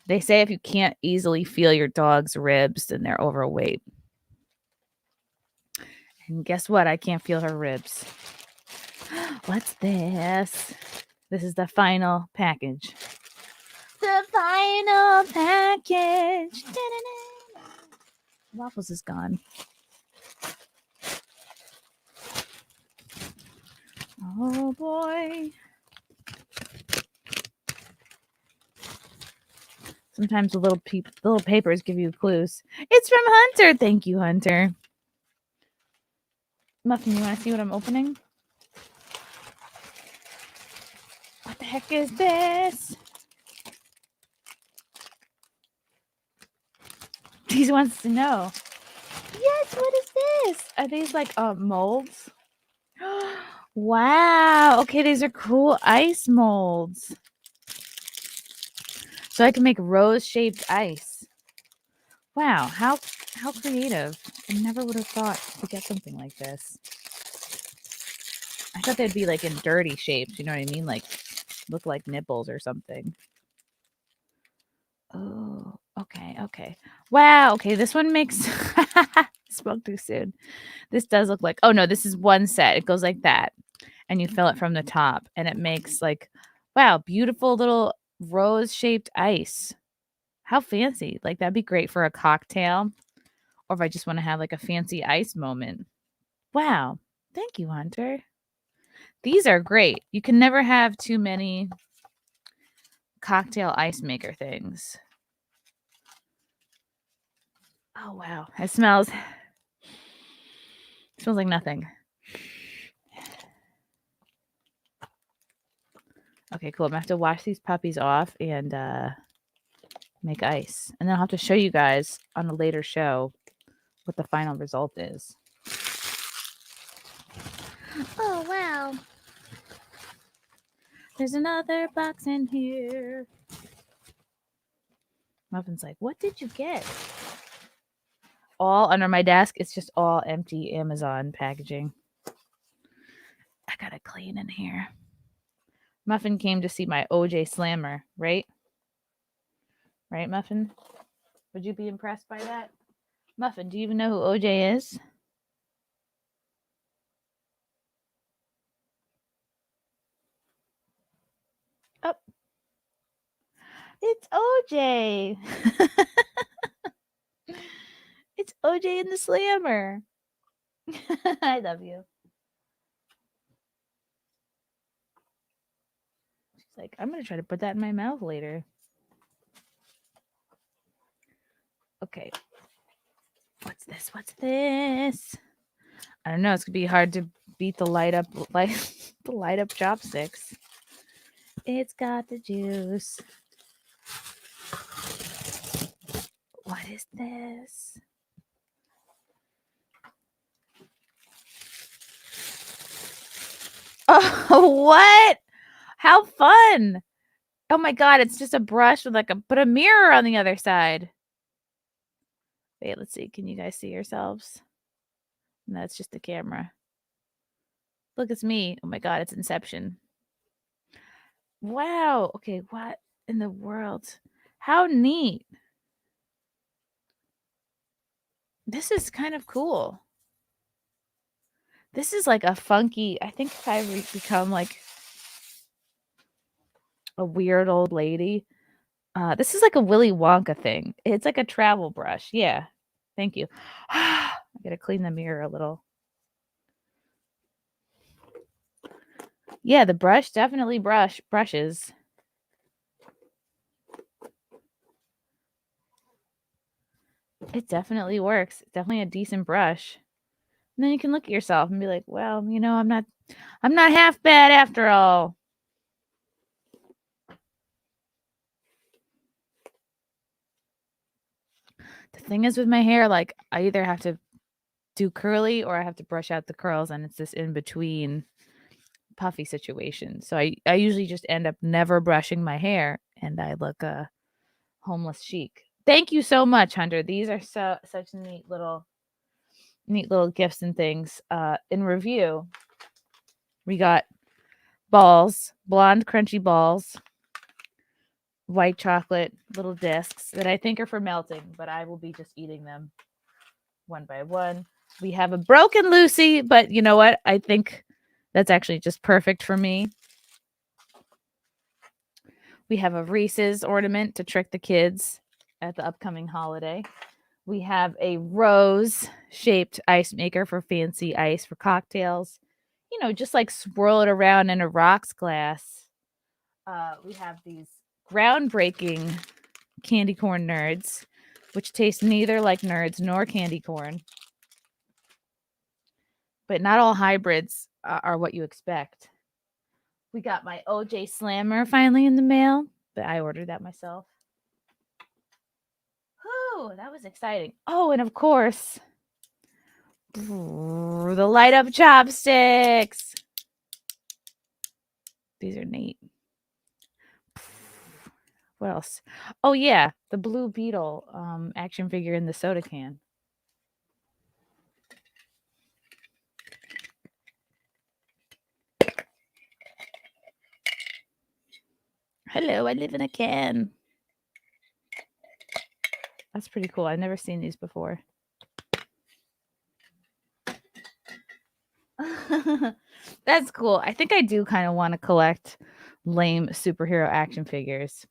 They say if you can't easily feel your dog's ribs, then they're overweight. And guess what? I can't feel her ribs. What's this? This is the final package. The final package. Da-da-da. Waffles is gone. Oh boy. Sometimes the little papers give you clues. It's from Hunter. Thank you, Hunter. Muffin, you want to see what I'm opening? What the heck is this? He wants to know. Yes, what is this? Are these like molds? Wow. Okay, these are cool ice molds. So I can make rose-shaped ice. Wow, how creative. I never would have thought to get something like this. I thought they'd be like in dirty shapes, you know what I mean? Like look like nipples or something. Oh, okay. Wow, okay, this one makes spoke too soon. This does look like, oh no, this is one set. It goes like that. And you fill it from the top and it makes like, wow, beautiful little rose-shaped ice. How fancy. Like that'd be great for a cocktail or if I just want to have like a fancy ice moment. Wow. Thank you, Hunter. These are great. You can never have too many cocktail ice maker things. Oh, wow. It smells like nothing. Okay, cool. I'm going to have to wash these puppies off and make ice. And then I'll have to show you guys on a later show what the final result is. Oh, wow. There's another box in here. Muffin's like, what did you get? All under my desk. It's just all empty Amazon packaging. I gotta clean in here. Muffin came to see my OJ Slammer, right? Right, Muffin? Would you be impressed by that? Muffin, do you even know who OJ is? Oh. It's OJ. It's OJ and the Slammer. I love you. She's like, I'm going to try to put that in my mouth later. Okay. What's this? I don't know. It's going to be hard to beat the light up chopsticks. It's got the juice. What is this? Oh, what? How fun. Oh my god, it's just a brush with like a mirror on the other side. Wait, let's see. Can you guys see yourselves? No, it's just the camera. Look, it's me. Oh my god, it's Inception. Wow. Okay, what in the world? How neat. This is kind of cool. This is like a funky, I think if I become like a weird old lady, this is like a Willy Wonka thing. It's like a travel brush. Yeah. Thank you. I gotta clean the mirror a little. Yeah, the brush definitely brushes. It definitely works. It's definitely a decent brush. And then you can look at yourself and be like, well, you know, I'm not half bad after all. The thing is with my hair, like I either have to do curly or I have to brush out the curls, and it's this in between puffy situation. So I usually just end up never brushing my hair, and I look homeless chic. Thank you so much, Hunter. These are such neat little gifts and things. In review, we got balls, blonde crunchy balls, white chocolate little discs that I think are for melting, but I will be just eating them one by one. We have a broken Lucy, but you know what? I think that's actually just perfect for me. We have a Reese's ornament to trick the kids at the upcoming holiday. We have a rose-shaped ice maker for fancy ice for cocktails. You know, just like swirl it around in a rocks glass. We have these groundbreaking candy corn nerds, which taste neither like nerds nor candy corn. But not all hybrids are what you expect. We got my OJ Slammer finally in the mail, but I ordered that myself. Whew, that was exciting. Oh, and of course, the light up chopsticks. These are neat. What else? Oh yeah, the Blue Beetle action figure in the soda can. Hello, I live in a can. That's pretty cool. I've never seen these before. That's cool. I think I do kind of want to collect lame superhero action figures.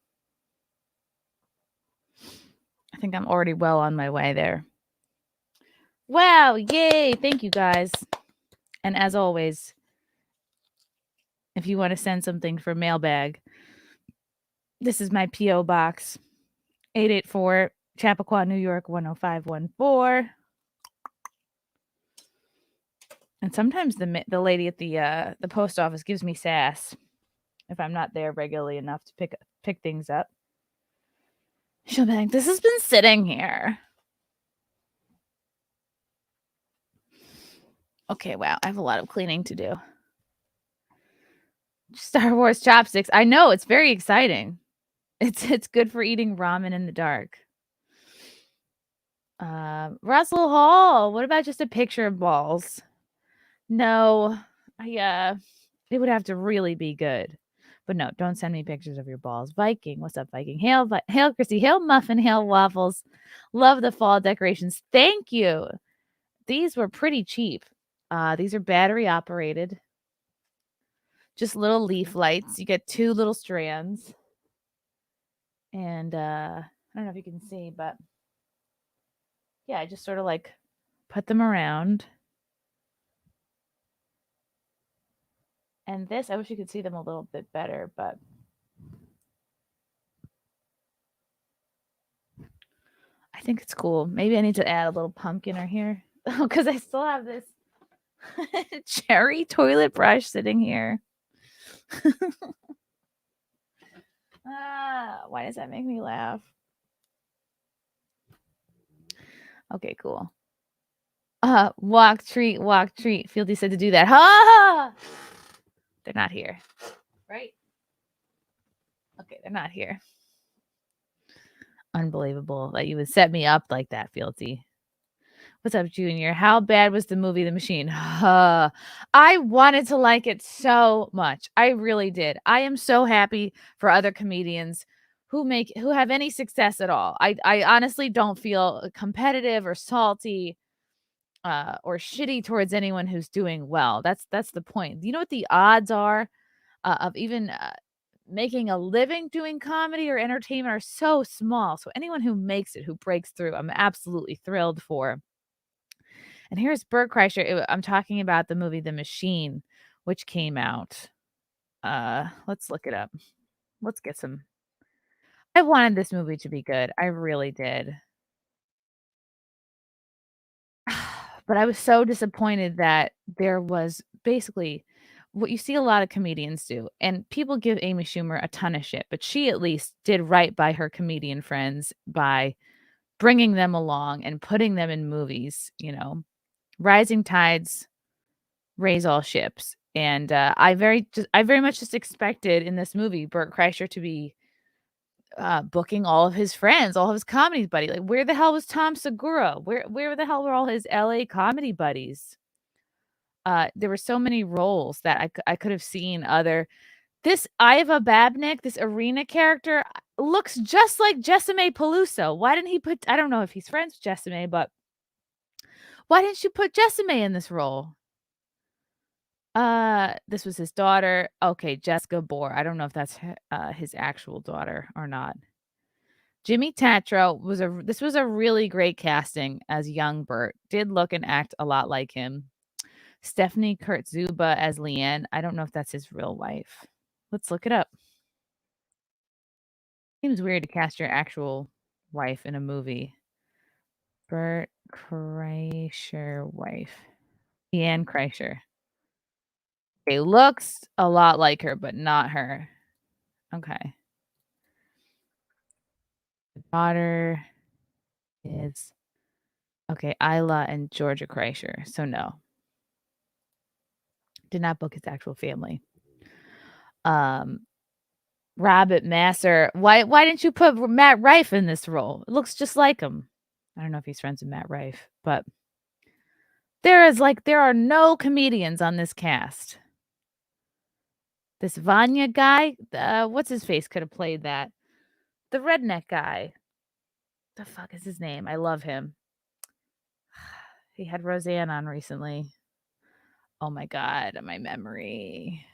I think I'm already well on my way there. Wow, yay. Thank you guys. And as always, if you want to send something for Mailbag, this is my P.O. Box, 884 Chappaqua, New York, 10514. And sometimes the lady at the post office gives me sass if I'm not there regularly enough to pick things up. She'll be like, "This has been sitting here." Okay, wow, I have a lot of cleaning to do. Star Wars chopsticks. I know, it's very exciting. It's good for eating ramen in the dark. Russell Hall. What about just a picture of balls? No, it would have to really be good. But no, don't send me pictures of your balls. Viking, what's up, Viking? Hail, Chrissy. Hail, muffin. Hail, waffles. Love the fall decorations. Thank you. These were pretty cheap. These are battery operated. Just little leaf lights. You get 2 little strands. And I don't know if you can see, but yeah, I just sort of like put them around. And this, I wish you could see them a little bit better, but I think it's cool. Maybe I need to add a little pumpkin or here. Oh, because I still have this cherry toilet brush sitting here. Why does that make me laugh? Okay, cool. Walk, treat. Fieldy said to do that. Ha! They're not here. Right? Okay. Okay, they're not here. Unbelievable that you would set me up like that, Fealty. What's up, Junior? How bad was the movie The Machine? I wanted to like it so much. I really did. I am so happy for other comedians who have any success at all. I honestly don't feel competitive or salty or shitty towards anyone who's doing well. That's the point. You know what the odds are of even making a living doing comedy or entertainment are so small. So anyone who makes it, who breaks through, I'm absolutely thrilled for. And here's Bert Kreischer. I'm talking about the movie The Machine, which came out. Let's look it up. Let's get some. I wanted this movie to be good. I really did. But I was so disappointed that there was basically what you see a lot of comedians do. And people give Amy Schumer a ton of shit, but she at least did right by her comedian friends by bringing them along and putting them in movies, you know. Rising tides raise all ships. And I very much just expected in this movie Bert Kreischer to be booking all of his friends, all of his comedy buddies. Like, where the hell was Tom Segura? Where the hell were all his LA comedy buddies? There were so many roles that I could have seen other. This Iva Babnik, this arena character, looks just like Jessime Peluso. Why didn't he put? I don't know if he's friends with Jessime, but why didn't you put Jessime in this role? This was his daughter. Okay, Jessica Bohr. I don't know if that's his actual daughter or not. Jimmy Tatro this was a really great casting as young Bert. Did look and act a lot like him. Stephanie Kurtzuba as Leanne. I don't know if that's his real wife. Let's look it up. Seems weird to cast your actual wife in a movie. Bert Kreischer wife. Leanne Kreischer. Okay, looks a lot like her, but not her. Okay. The daughter is okay, Isla and Georgia Kreischer. So no. Did not book his actual family. Robert Masser. Why didn't you put Matt Rife in this role? It looks just like him. I don't know if he's friends with Matt Rife, but there are no comedians on this cast. This Vanya guy, what's his face could have played that. The redneck guy. The fuck is his name? I love him. He had Roseanne on recently. Oh my god, my memory.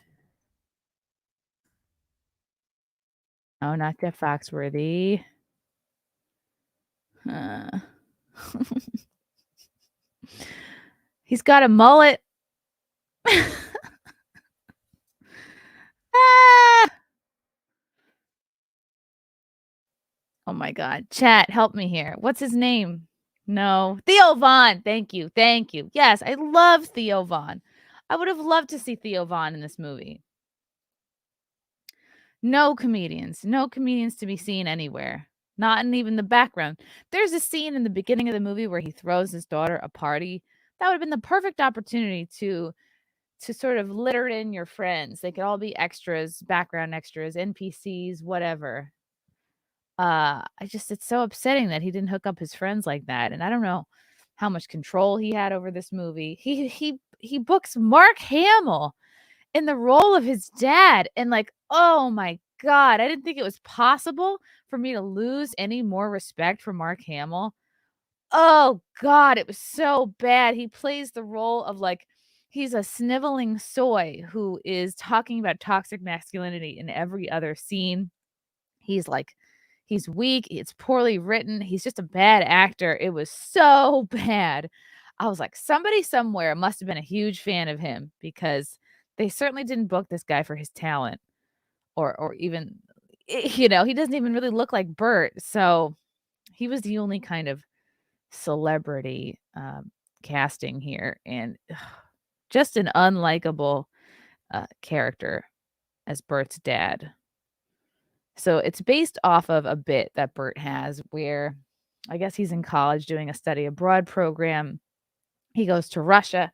Oh, not Jeff Foxworthy. He's got a mullet. Ah! Oh my god. Chat, help me here. What's his name? No. Theo Von. Thank you. Thank you. Yes, I love Theo Von. I would have loved to see Theo Von in this movie. No comedians to be seen anywhere. Not in even the background. There's a scene in the beginning of the movie where he throws his daughter a party. That would have been the perfect opportunity to sort of litter in your friends. They could all be extras, background extras, NPCs, whatever. It's so upsetting that he didn't hook up his friends like that. And I don't know how much control he had over this movie. He books Mark Hamill in the role of his dad. And like, oh my God, I didn't think it was possible for me to lose any more respect for Mark Hamill. Oh God, it was so bad. He plays the role of like, he's a sniveling soy who is talking about toxic masculinity in every other scene. He's weak. It's poorly written. He's just a bad actor. It was so bad. I was like, somebody somewhere must have been a huge fan of him because they certainly didn't book this guy for his talent or even, he doesn't even really look like Bert. So he was the only kind of celebrity casting here. And just an unlikable character as Bert's dad. So it's based off of a bit that Bert has where I guess he's in college doing a study abroad program. He goes to Russia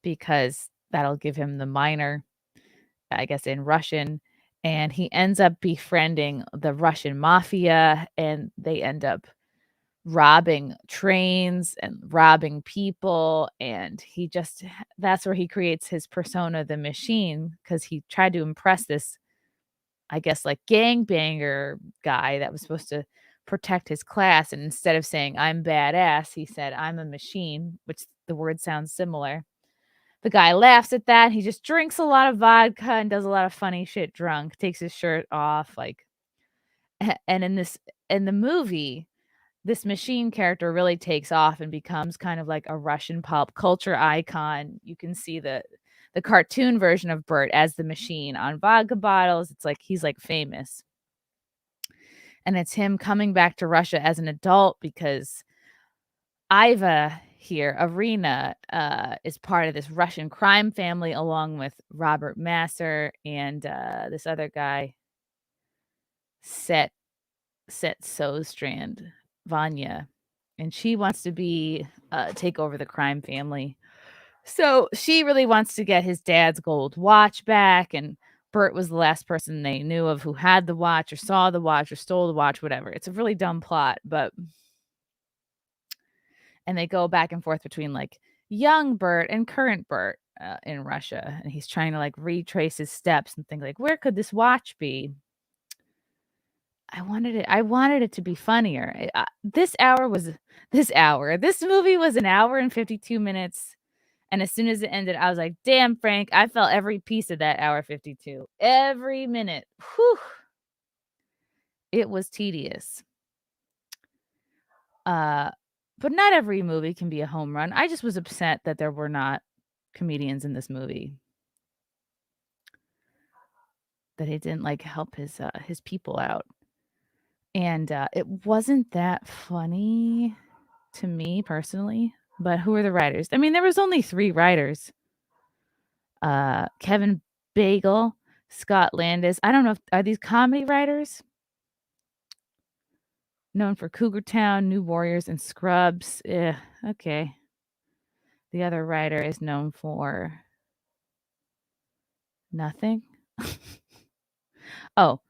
because that'll give him the minor, I guess, in Russian. and he ends up befriending the Russian mafia, and they end up robbing trains and robbing people, and that's where he creates his persona, the Machine, because he tried to impress this, I guess, like, gangbanger guy that was supposed to protect his class, and instead of saying I'm badass, he said I'm a machine, which the word sounds similar. The guy laughs at that. He just drinks a lot of vodka and does a lot of funny shit drunk, takes his shirt off, like, and in the movie, this Machine character really takes off and becomes kind of like a Russian pop culture icon. You can see the cartoon version of Bert as the Machine on vodka bottles. It's like he's like famous. And it's him coming back to Russia as an adult because Iva here, Arena, is part of this Russian crime family along with Robert Masser and this other guy, Set Sostrand, Vanya, and she wants to take over the crime family. So she really wants to get his dad's gold watch back, and Bert was the last person they knew of who had the watch or saw the watch or stole the watch, whatever. It's a really dumb plot, and they go back and forth between like young Bert and current Bert in Russia, and he's trying to like retrace his steps and think like, where could this watch be? I wanted it to be funnier. This movie was an hour and 52 minutes. And as soon as it ended, I was like, damn, Frank, I felt every piece of that hour 52. Every minute. Whew. It was tedious. But not every movie can be a home run. I just was upset that there were not comedians in this movie. That he didn't like help his people out. And it wasn't that funny to me personally, but who are the writers? I mean, there was only 3 writers. Kevin Bagel, Scott Landis. I don't know are these comedy writers? Known for Cougar Town, New Warriors, and Scrubs. Okay. The other writer is known for nothing. Oh,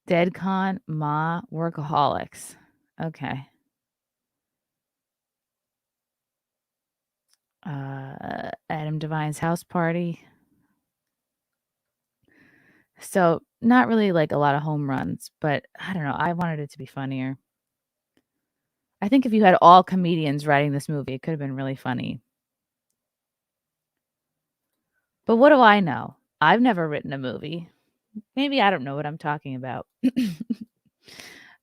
Dead Con, Ma, Workaholics. Okay. Adam Devine's House Party. So not really like a lot of home runs, but I don't know. I wanted it to be funnier. I think if you had all comedians writing this movie, it could have been really funny. But what do I know? I've never written a movie. Maybe I don't know what I'm talking about.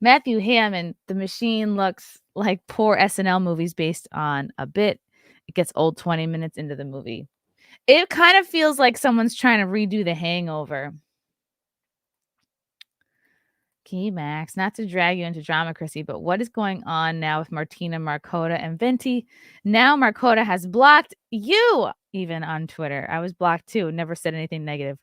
Matthew Hammond, The Machine looks like poor SNL movies based on a bit. It gets old 20 minutes into the movie. It kind of feels like someone's trying to redo The Hangover. Key Max, not to drag you into drama, Chrissy, but what is going on now with Martina Marcota and Venti? Now Marcota has blocked you even on Twitter. I was blocked too. Never said anything negative.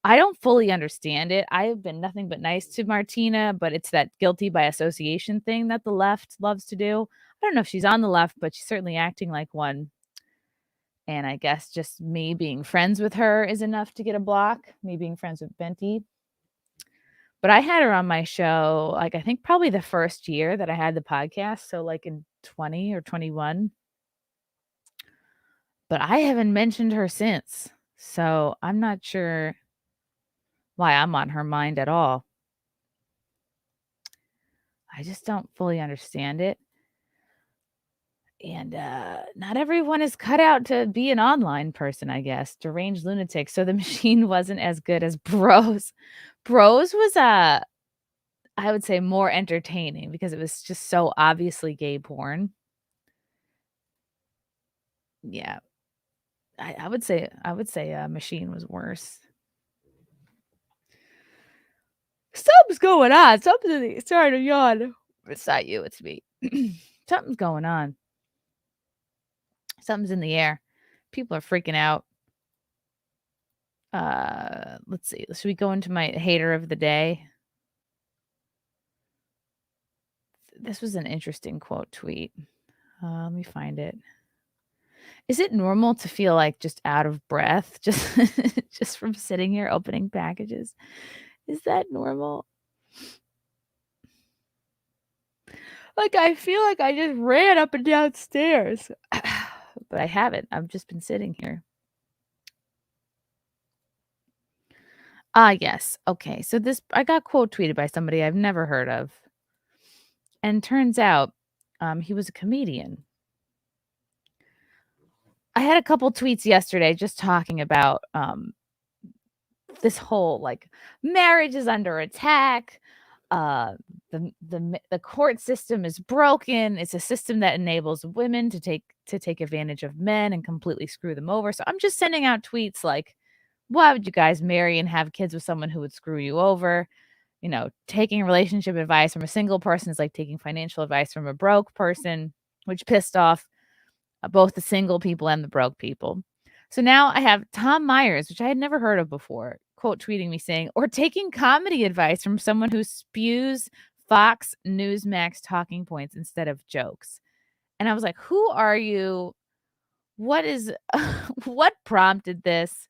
I don't fully understand it. I have been nothing but nice to Martina, but it's that guilty by association thing that the left loves to do. I don't know if she's on the left, but she's certainly acting like one. And I guess just me being friends with her is enough to get a block, me being friends with Venti. But I had her on my show, like, I think probably the first year that I had the podcast. So like in 20 or 21. But I haven't mentioned her since. So I'm not sure why I'm on her mind at all. I just don't fully understand it. And not everyone is cut out to be an online person, I guess. Deranged lunatic. So The Machine wasn't as good as Bros. Bros was, I would say, more entertaining because it was just so obviously gay porn. Yeah. I would say Machine was worse. Something's going on. Sorry to yawn. It's not you, it's me. Something's going on. Something's in the air. People are freaking out. Let's see. Should we go into my hater of the day? This was an interesting quote tweet. Let me find it. Is it normal to feel like just out of breath just from sitting here opening packages? Is that normal? Like, I feel like I just ran up and down stairs. But I haven't. I've just been sitting here. Yes. Okay. So this I got quote tweeted by somebody I've never heard of. And turns out he was a comedian. I had a couple tweets yesterday just talking about this whole like marriage is under attack. The court system is broken. It's a system that enables women to take advantage of men and completely screw them over. So I'm just sending out tweets like, why would you guys marry and have kids with someone who would screw you over? You know, taking relationship advice from a single person is like taking financial advice from a broke person, which pissed off both the single people and the broke people. So now I have Tom Myers, which I had never heard of before, quote tweeting me saying, or taking comedy advice from someone who spews Fox Newsmax talking points instead of jokes. And I was like, who are you? What is, what prompted this?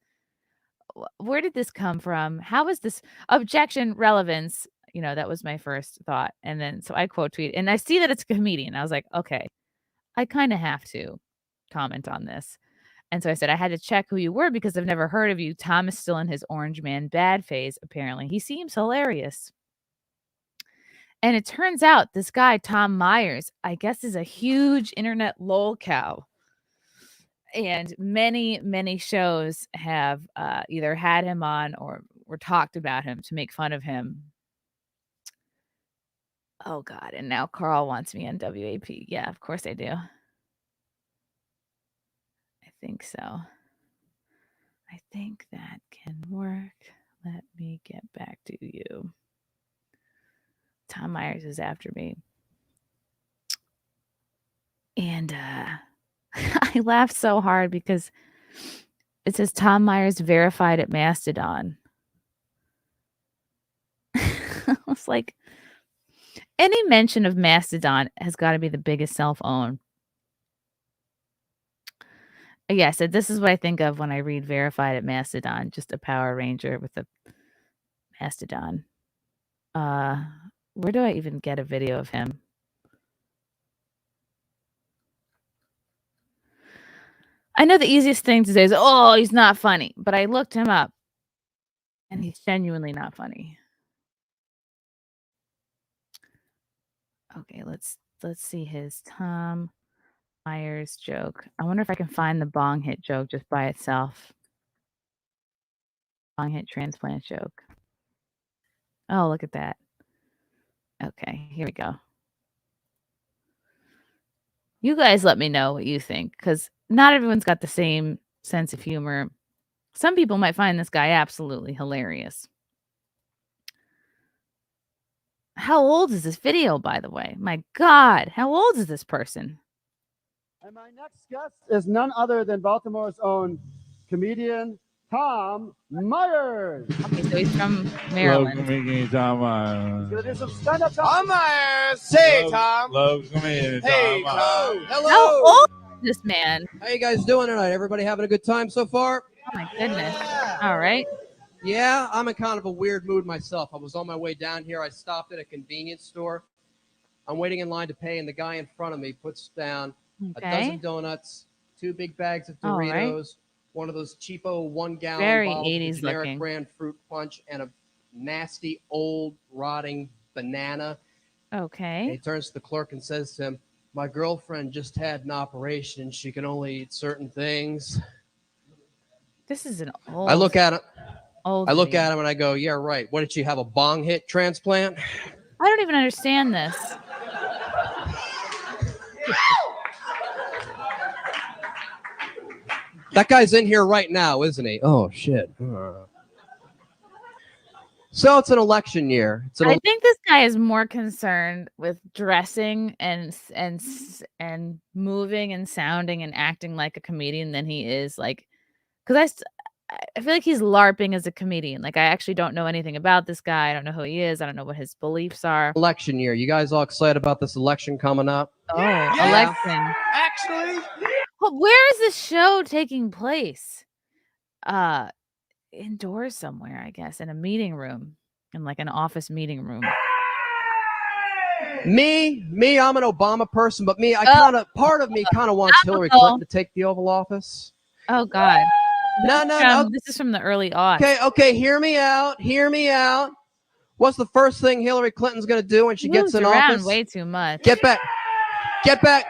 Where did this come from? How is this objection relevance? You know, that was my first thought. And then, so I quote tweet and I see that it's a comedian. I was like, okay, I kind of have to comment on this. And so I said, I had to check who you were because I've never heard of you. Tom is still in his orange man bad phase, apparently. He seems hilarious. And it turns out this guy, Tom Myers, I guess is a huge internet lolcow. And many, many shows have either had him on or talked about him to make fun of him. Oh, God. And now Carl wants me on WAP. Yeah, of course I do. I think so. I think that can work. Let me get back to you. Tom Myers is after me. And I laughed so hard because it says Tom Myers verified at Mastodon. I was like, any mention of Mastodon has got to be the biggest self-own. Yeah, so this is what I think of when I read verified at Mastodon, just a Power Ranger with a Mastodon. Where do I even get a video of him? I know the easiest thing to say is, oh, he's not funny. But I looked him up. And he's genuinely not funny. Okay, let's see his Tom Myers joke. I wonder if I can find the bong hit joke just by itself. Bong hit transplant joke. Oh, look at that. Okay, here we go. You guys let me know what you think, because not everyone's got the same sense of humor. Some people might find this guy absolutely hilarious. How old is this video, by the way? My God, how old is this person? And my next guest is none other than Baltimore's own comedian, Tom Myers. Okay, so he's from Maryland. Love comedian Tom Myers. He's going to do some stand-up. Tom Myers. Say, Tom. Love comedian Hey, Tom Myers. Hello. How old is this man? How you guys doing tonight? Everybody having a good time so far? Oh my goodness. All right. Yeah, I'm in kind of a weird mood myself. I was on my way down here. I stopped at a convenience store. I'm waiting in line to pay, and the guy in front of me puts down a dozen donuts, 2 big bags of Doritos, one of those cheapo 1-gallon Very bottles 80s of generic looking. brand fruit punch, and a nasty old rotting banana. And Okay. he turns to the clerk and says to him, "My girlfriend just had an operation. She can only eat certain things." This is an old. I look at him. Old. I look video. at him and I go, "Yeah, right. What did she have, a bong hit transplant?" I don't even understand this. That guy's in here right now, isn't he? Oh shit. So it's an election year. I think this guy is more concerned with dressing and moving and sounding and acting like a comedian than he is like, because I feel like he's LARPing as a comedian. Like, I actually don't know anything about this guy. I don't know who he is. I don't know what his beliefs are. Election year. You guys all excited about this election coming up? Oh, election. Actually. Well, where is this show taking place? Indoors somewhere, I guess, in a meeting room. in like an office meeting room. Me, I'm an Obama person, but part of me kind of wants Hillary Clinton to take the Oval Office. Oh God. No. This is from the early aughts. Okay, hear me out. What's the first thing Hillary Clinton's going to do when she gets in office? Way too much. Get back.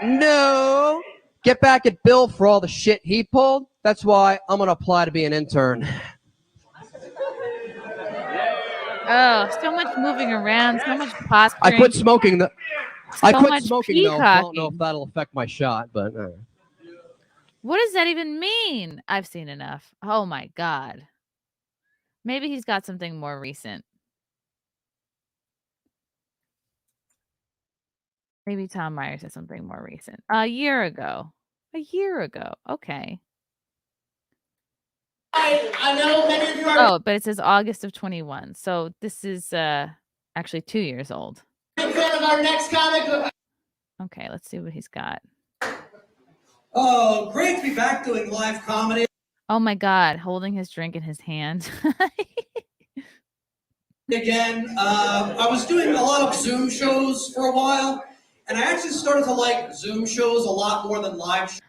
No. Get back at Bill for all the shit he pulled. That's why I'm going to apply to be an intern. Oh, so much moving around, so much posturing. I quit smoking though. I don't know if that'll affect my shot, but what does that even mean? I've seen enough. Oh my God. Maybe he's got something more recent. Maybe Tom Myers has something more recent. A year ago. Okay. I know many of you are. Oh, but it says August of 21. So this is actually 2 years old. In front of our next comic. Okay, let's see what he's got. Oh, great to be back doing live comedy. Oh my God, holding his drink in his hand. Again, I was doing a lot of Zoom shows for a while, and I actually started to like Zoom shows a lot more than live shows.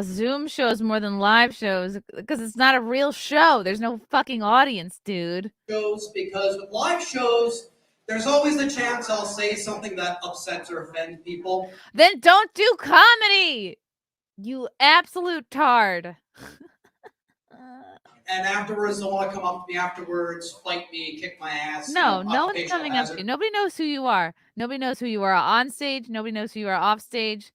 Zoom shows more than live shows because it's not a real show. There's no fucking audience, dude. Shows, because with live shows, there's always the chance I'll say something that upsets or offends people. Then don't do comedy, you absolute tard. And afterwards, they'll want to come up to me afterwards, fight me, kick my ass. No one's coming up to you. Nobody knows who you are. Nobody knows who you are on stage. Nobody knows who you are off stage.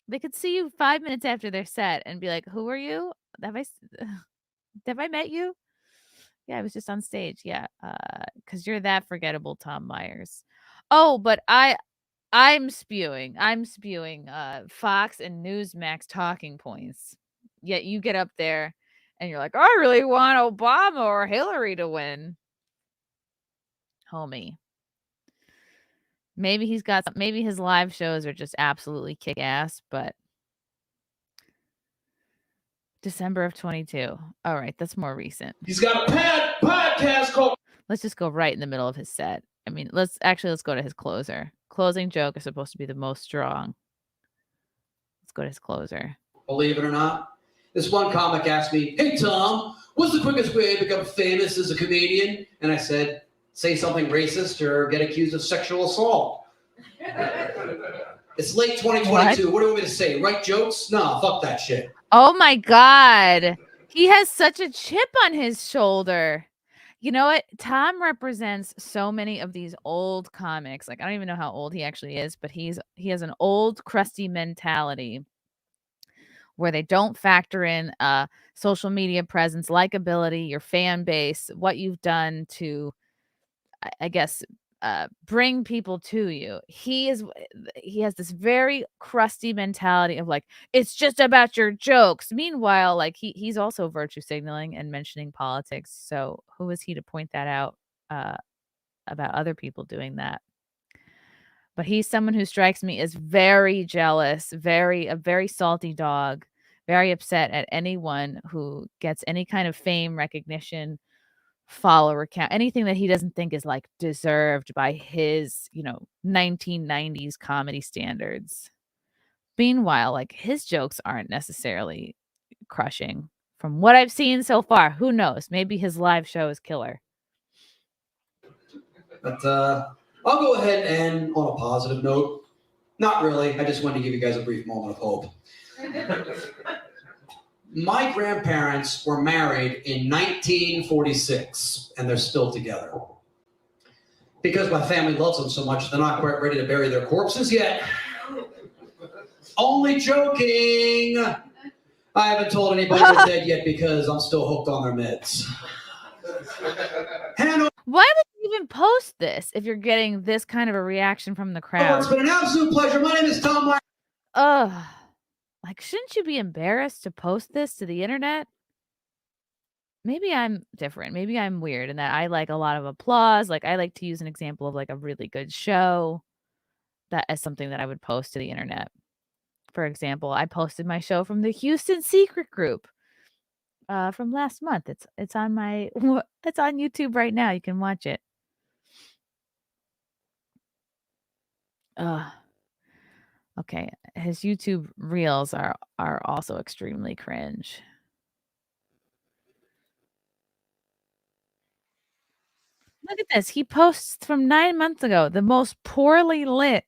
They could see you 5 minutes after their set and be like, "Who are you? Have I met you?" Yeah, I was just on stage. Yeah, because you're that forgettable, Tom Myers. Oh, but I'm spewing Fox and Newsmax talking points. Yet you get up there and you're like, I really want Obama or Hillary to win. Homie. Maybe his live shows are just absolutely kick ass, but December of 22. All right, that's more recent. He's got a podcast called. Let's just go right in the middle of his set. I mean, let's go to his closer. Closing joke is supposed to be the most strong. Let's go to his closer. Believe it or not, this one comic asked me, "Hey Tom, what's the quickest way to become famous as a comedian?" And I said, "Say something racist or get accused of sexual assault." It's late 2022. What do you want me to say? Write jokes? No, fuck that shit. Oh my God. He has such a chip on his shoulder. You know what? Tom represents so many of these old comics. Like, I don't even know how old he actually is, but he has an old crusty mentality where they don't factor in social media presence, likability, your fan base, what you've done to, I guess, bring people to you. He has this very crusty mentality of like, it's just about your jokes. Meanwhile, like he's also virtue signaling and mentioning politics. So who is he to point that out about other people doing that? But he's someone who strikes me as very jealous, a very salty dog, very upset at anyone who gets any kind of fame, recognition, follower count, anything that he doesn't think is like deserved by his 1990s comedy standards. Meanwhile, like his jokes aren't necessarily crushing from what I've seen so far. Who knows? Maybe his live show is killer. But I'll go ahead and on a positive note, not really, I just wanted to give you guys a brief moment of hope. My grandparents were married in 1946, and they're still together. Because my family loves them so much, they're not quite ready to bury their corpses yet. Only joking. I haven't told anybody they're dead yet because I'm still hooked on their meds. Why would you even post this if you're getting this kind of a reaction from the crowd? It's been an absolute pleasure. My name is Tom Myers. Ugh. Like, shouldn't you be embarrassed to post this to the internet? Maybe I'm different. Maybe I'm weird in that I like a lot of applause. Like, I like to use an example of like a really good show that as something that I would post to the internet. For example, I posted my show from the Houston Secret Group from last month. It's on YouTube right now. You can watch it. Okay, his YouTube reels are also extremely cringe. Look at this. He posts from 9 months ago, the most poorly lit,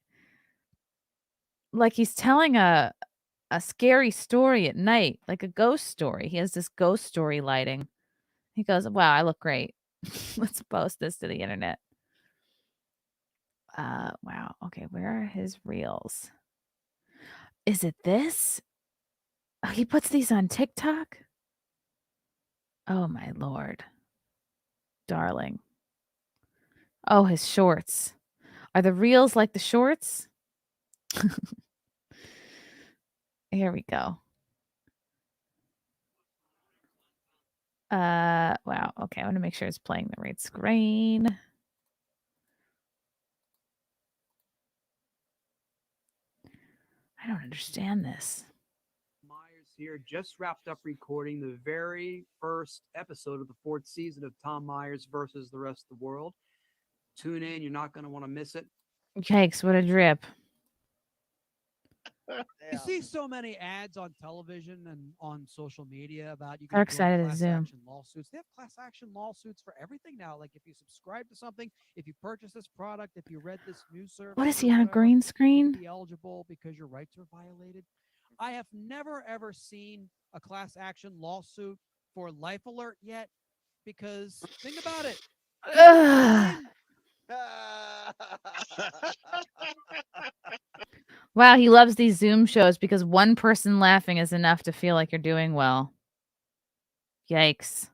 like he's telling a scary story at night, like a ghost story. He has this ghost story lighting. He goes, "Wow, I look great. Let's post this to the internet." Wow. Okay, where are his reels? Is it this? Oh, he puts these on TikTok? Oh my lord. Darling. Oh, his shorts. Are the reels like the shorts? Here we go. Wow. Okay, I want to make sure it's playing the right screen. I don't understand this. Myers here just wrapped up recording the very first episode of the 4th season of Tom Myers versus the rest of the world. Tune in, you're not going to want to miss it. Yikes, what a drip. You see so many ads on television and on social media about you can Dark join side of the class Zoom. action lawsuits. They have class action lawsuits for everything now. Like if you subscribe to something, if you purchase this product, if you read this news service. What is or he on a whatever, green you screen? can be eligible because your rights are violated. I have never ever seen a class action lawsuit for Life Alert yet because think about it. Ugh. Wow, he loves these Zoom shows because one person laughing is enough to feel like you're doing well. Yikes.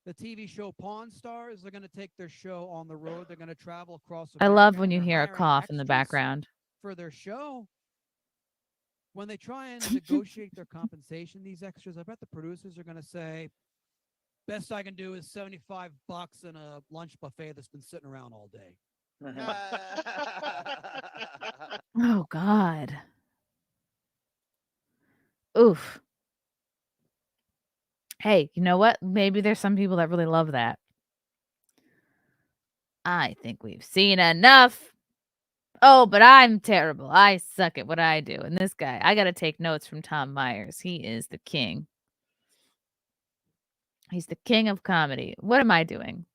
The TV show Pawn Stars, they're going to take their show on the road. They're going to travel across I America. love when you They're hear a hiring cough in the extras background. for their show. When they try and negotiate their compensation, these extras, I bet the producers are going to say, best I can do is $75 and a lunch buffet that's been sitting around all day. Oh, God. Oof. Hey, you know what? Maybe there's some people that really love that. I think we've seen enough. Oh, but I'm terrible. I suck at what I do. And this guy, I got to take notes from Tom Myers. He is the king. He's the king of comedy. What am I doing?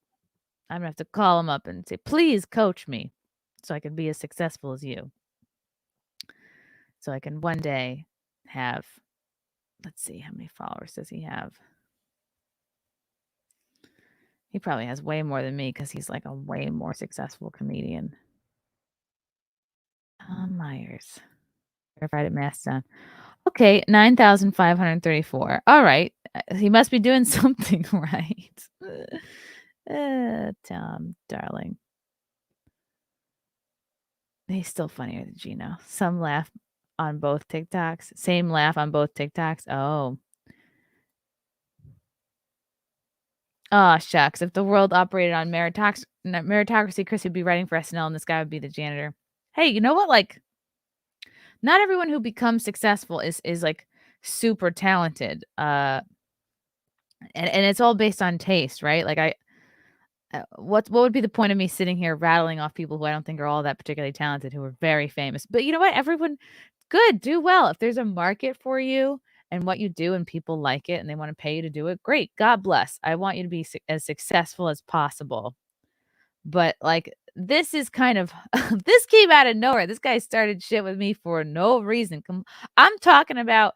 I'm going to have to call him up and say, please coach me so I can be as successful as you. So I can one day have, let's see, how many followers does he have? He probably has way more than me because he's like a way more successful comedian. Tom Myers. Verified at Mastodon. Okay, 9,534. All right. He must be doing something right. Tom, darling. He's still funnier than Gino. Some laugh on both TikToks. Same laugh on both TikToks. Oh. Oh, shucks. If the world operated on meritocracy, Chris would be writing for SNL and this guy would be the janitor. Hey, you know what? Like, not everyone who becomes successful is like super talented. And it's all based on taste, right? Like what would be the point of me sitting here rattling off people who I don't think are all that particularly talented, who are very famous? But you know what? Everyone, good, do well. If there's a market for you and what you do and people like it and they want to pay you to do it, great. God bless. I want you to be as successful as possible. But like, this is kind of, this came out of nowhere. This guy started shit with me for no reason. I'm talking about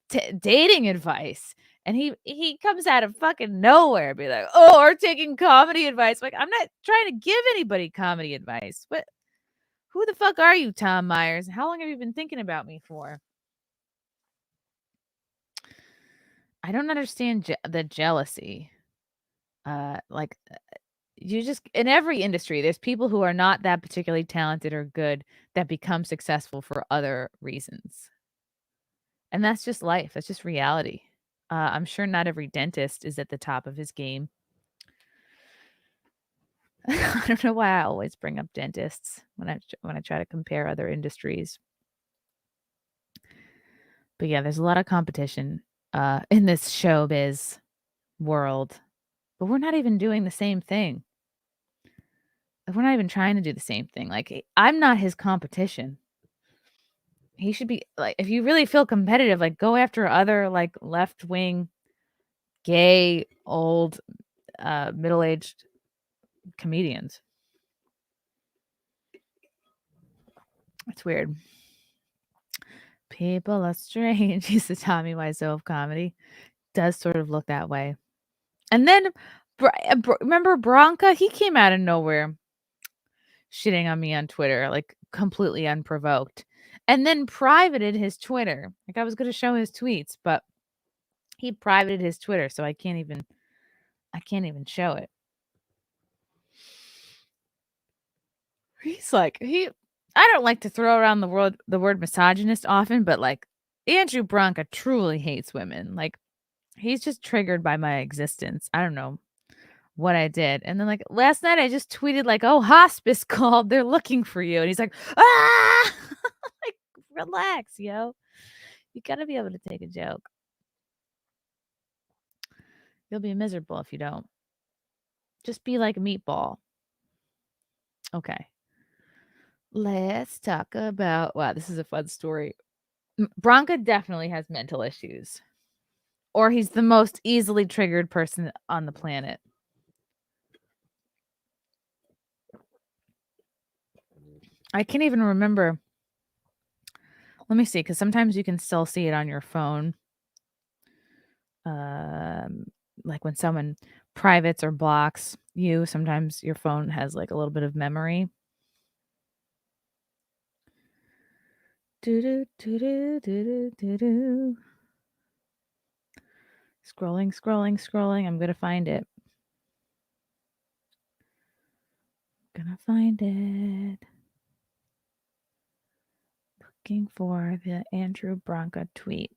dating advice. And he comes out of fucking nowhere, be like, oh, or taking comedy advice. Like, I'm not trying to give anybody comedy advice. But who the fuck are you, Tom Myers? How long have you been thinking about me for? I don't understand the jealousy. You just, in every industry, there's people who are not that particularly talented or good that become successful for other reasons. And that's just life. That's just reality. I'm sure not every dentist is at the top of his game. I don't know why I always bring up dentists when I try to compare other industries. But yeah, there's a lot of competition in this showbiz world. But we're not even doing the same thing. we're not even trying to do the same thing. Like, I'm not his competition. He should be like, if you really feel competitive, like go after other like left-wing, gay, old, middle-aged comedians. It's weird. People are strange. He's the Tommy Wiseau of comedy. Does sort of look that way. And then remember Bronca? He came out of nowhere shitting on me on Twitter, like completely unprovoked. And then privated his Twitter. Like I was going to show his tweets, but he privated his Twitter, so I can't even show it. He's like, I don't like to throw around the word misogynist often, but like Andrew Bronca truly hates women. Like he's just triggered by my existence. I don't know what I did. And then like last night I just tweeted like, "Oh, hospice called. They're looking for you." And he's like, "Ah!" Like, relax, yo. You got to be able to take a joke. You'll be miserable if you don't. Just be like a meatball. Okay. Let's talk about, wow, this is a fun story. Bronca definitely has mental issues. Or he's the most easily triggered person on the planet. I can't even remember. Let me see, because sometimes you can still see it on your phone. Like when someone privates or blocks you, sometimes your phone has like a little bit of memory. Scrolling. I'm gonna find it. Looking for the Andrew Bronca tweet.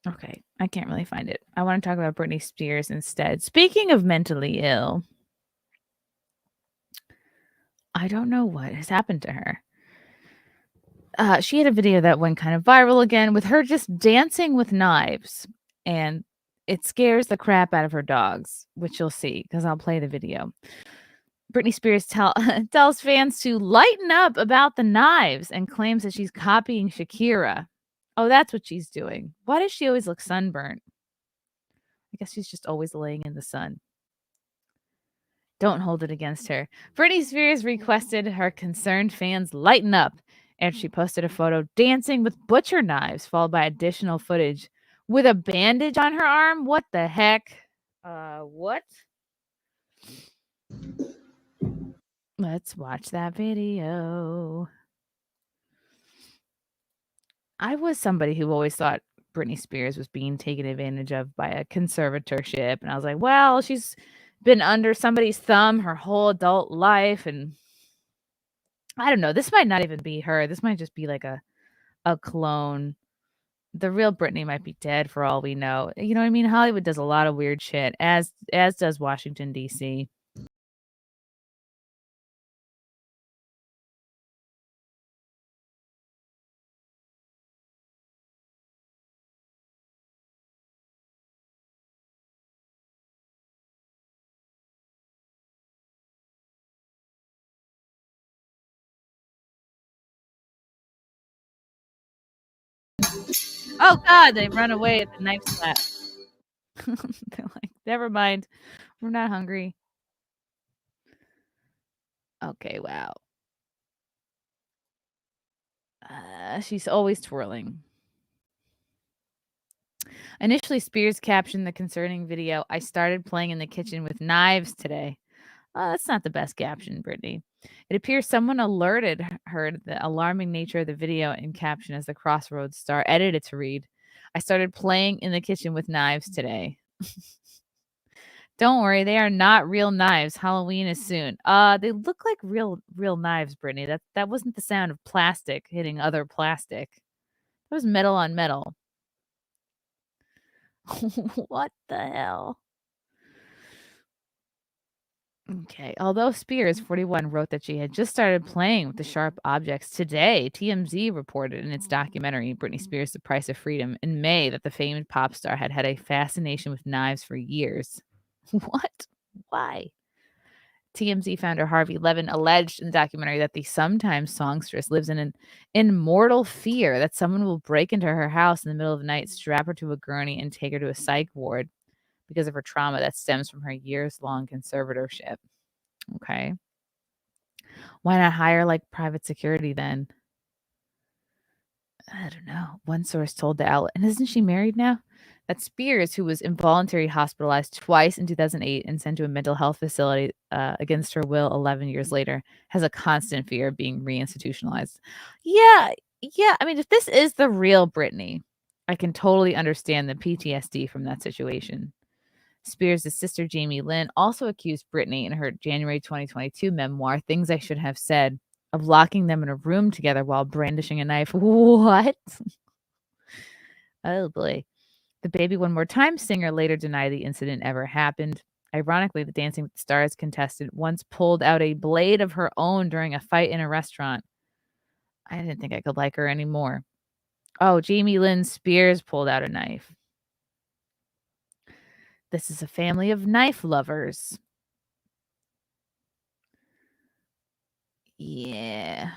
Okay, I can't really find it. I want to talk about Britney Spears instead. Speaking of mentally ill, I don't know what has happened to her. She had a video that went kind of viral again with her just dancing with knives, and it scares the crap out of her dogs, which you'll see because I'll play the video. Britney Spears tells fans to lighten up about the knives and claims that she's copying Shakira. Oh, that's what she's doing. Why does she always look sunburnt? I guess she's just always laying in the sun. Don't hold it against her. Britney Spears requested her concerned fans lighten up after she posted a photo dancing with butcher knives, followed by additional footage with a bandage on her arm. What the heck? What? Let's watch that video. I was somebody who always thought Britney Spears was being taken advantage of by a conservatorship. And I was like, well, she's been under somebody's thumb her whole adult life. And I don't know. This might not even be her. This might just be like a clone. The real Britney might be dead for all we know. You know what I mean? Hollywood does a lot of weird shit, as does Washington, D.C. Oh, God, they run away at the knife slap. They're like, never mind. We're not hungry. Okay, wow. She's always twirling. Initially, Spears captioned the concerning video, "I started playing in the kitchen with knives today." That's not the best caption, Britney. It appears someone alerted her to the alarming nature of the video and caption as the Crossroads star edited to read, "I started playing in the kitchen with knives today." Don't worry, they are not real knives. Halloween is soon. They look like real knives, Brittany. That wasn't the sound of plastic hitting other plastic. That was metal on metal. What the hell? Okay. Although Spears, 41, wrote that she had just started playing with the sharp objects today, TMZ reported in its documentary, Britney Spears, The Price of Freedom, in May that the famed pop star had had a fascination with knives for years. What? Why? TMZ founder Harvey Levin alleged in the documentary that the sometimes songstress lives in an mortal fear that someone will break into her house in the middle of the night, strap her to a gurney, and take her to a psych ward because of her trauma that stems from her years-long conservatorship. Okay. Why not hire like private security then? I don't know. One source told the outlet, and isn't she married now? That Spears, who was involuntarily hospitalized twice in 2008 and sent to a mental health facility against her will 11 years later, has a constant fear of being reinstitutionalized. Yeah. I mean, if this is the real Britney, I can totally understand the PTSD from that situation. Spears' sister, Jamie Lynn, also accused Britney in her January 2022 memoir, Things I Should Have Said, of locking them in a room together while brandishing a knife. What? Oh, boy. The Baby One More Time singer later denied the incident ever happened. Ironically, the Dancing with the Stars contestant once pulled out a blade of her own during a fight in a restaurant. I didn't think I could like her anymore. Oh, Jamie Lynn Spears pulled out a knife. This is a family of knife lovers. Yeah.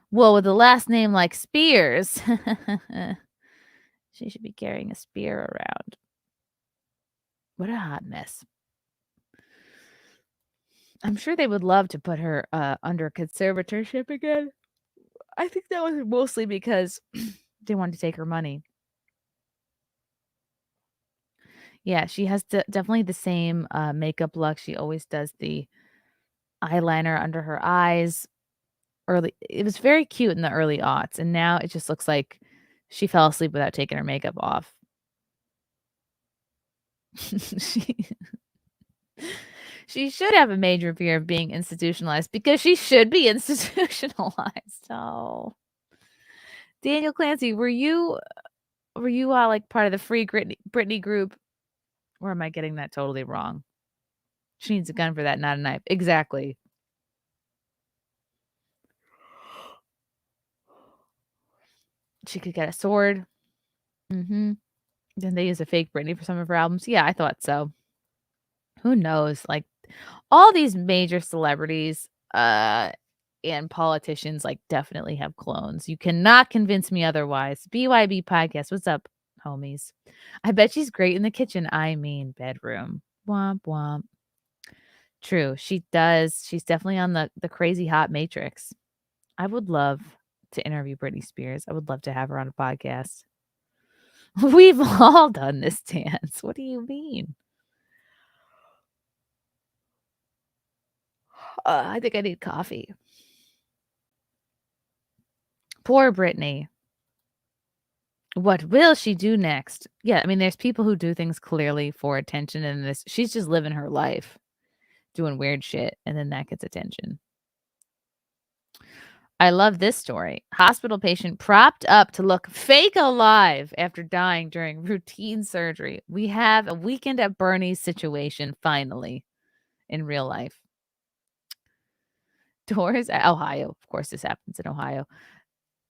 Well, with a last name like Spears, she should be carrying a spear around. What a hot mess. I'm sure they would love to put her under conservatorship again. I think that was mostly because they wanted to take her money. Yeah, she has definitely the same makeup look. She always does the eyeliner under her eyes. It was very cute in the early aughts, and now it just looks like she fell asleep without taking her makeup off. She should have a major fear of being institutionalized because she should be institutionalized. Oh. Daniel Clancy, were you like part of the Free Britney group? Or am I getting that totally wrong? She needs a gun for that, not a knife. Exactly. She could get a sword. Then they use a fake Britney for some of her albums. Yeah, I thought so. Who knows? Like all these major celebrities and politicians like definitely have clones. You cannot convince me otherwise. BYB podcast. What's up, homies? I bet she's great in the kitchen. I mean bedroom. Womp womp. True. She does. She's definitely on the crazy hot matrix. I would love to interview Britney Spears. I would love to have her on a podcast. We've all done this dance. What do you mean? I think I need coffee. Poor Britney. What will she do next? Yeah, I mean, there's people who do things clearly for attention, and she's just living her life, doing weird shit, and then that gets attention. I love this story. Hospital patient propped up to look fake alive after dying during routine surgery. We have a Weekend at Bernie's situation, finally, in real life. Doors at Ohio. Of course, this happens in Ohio.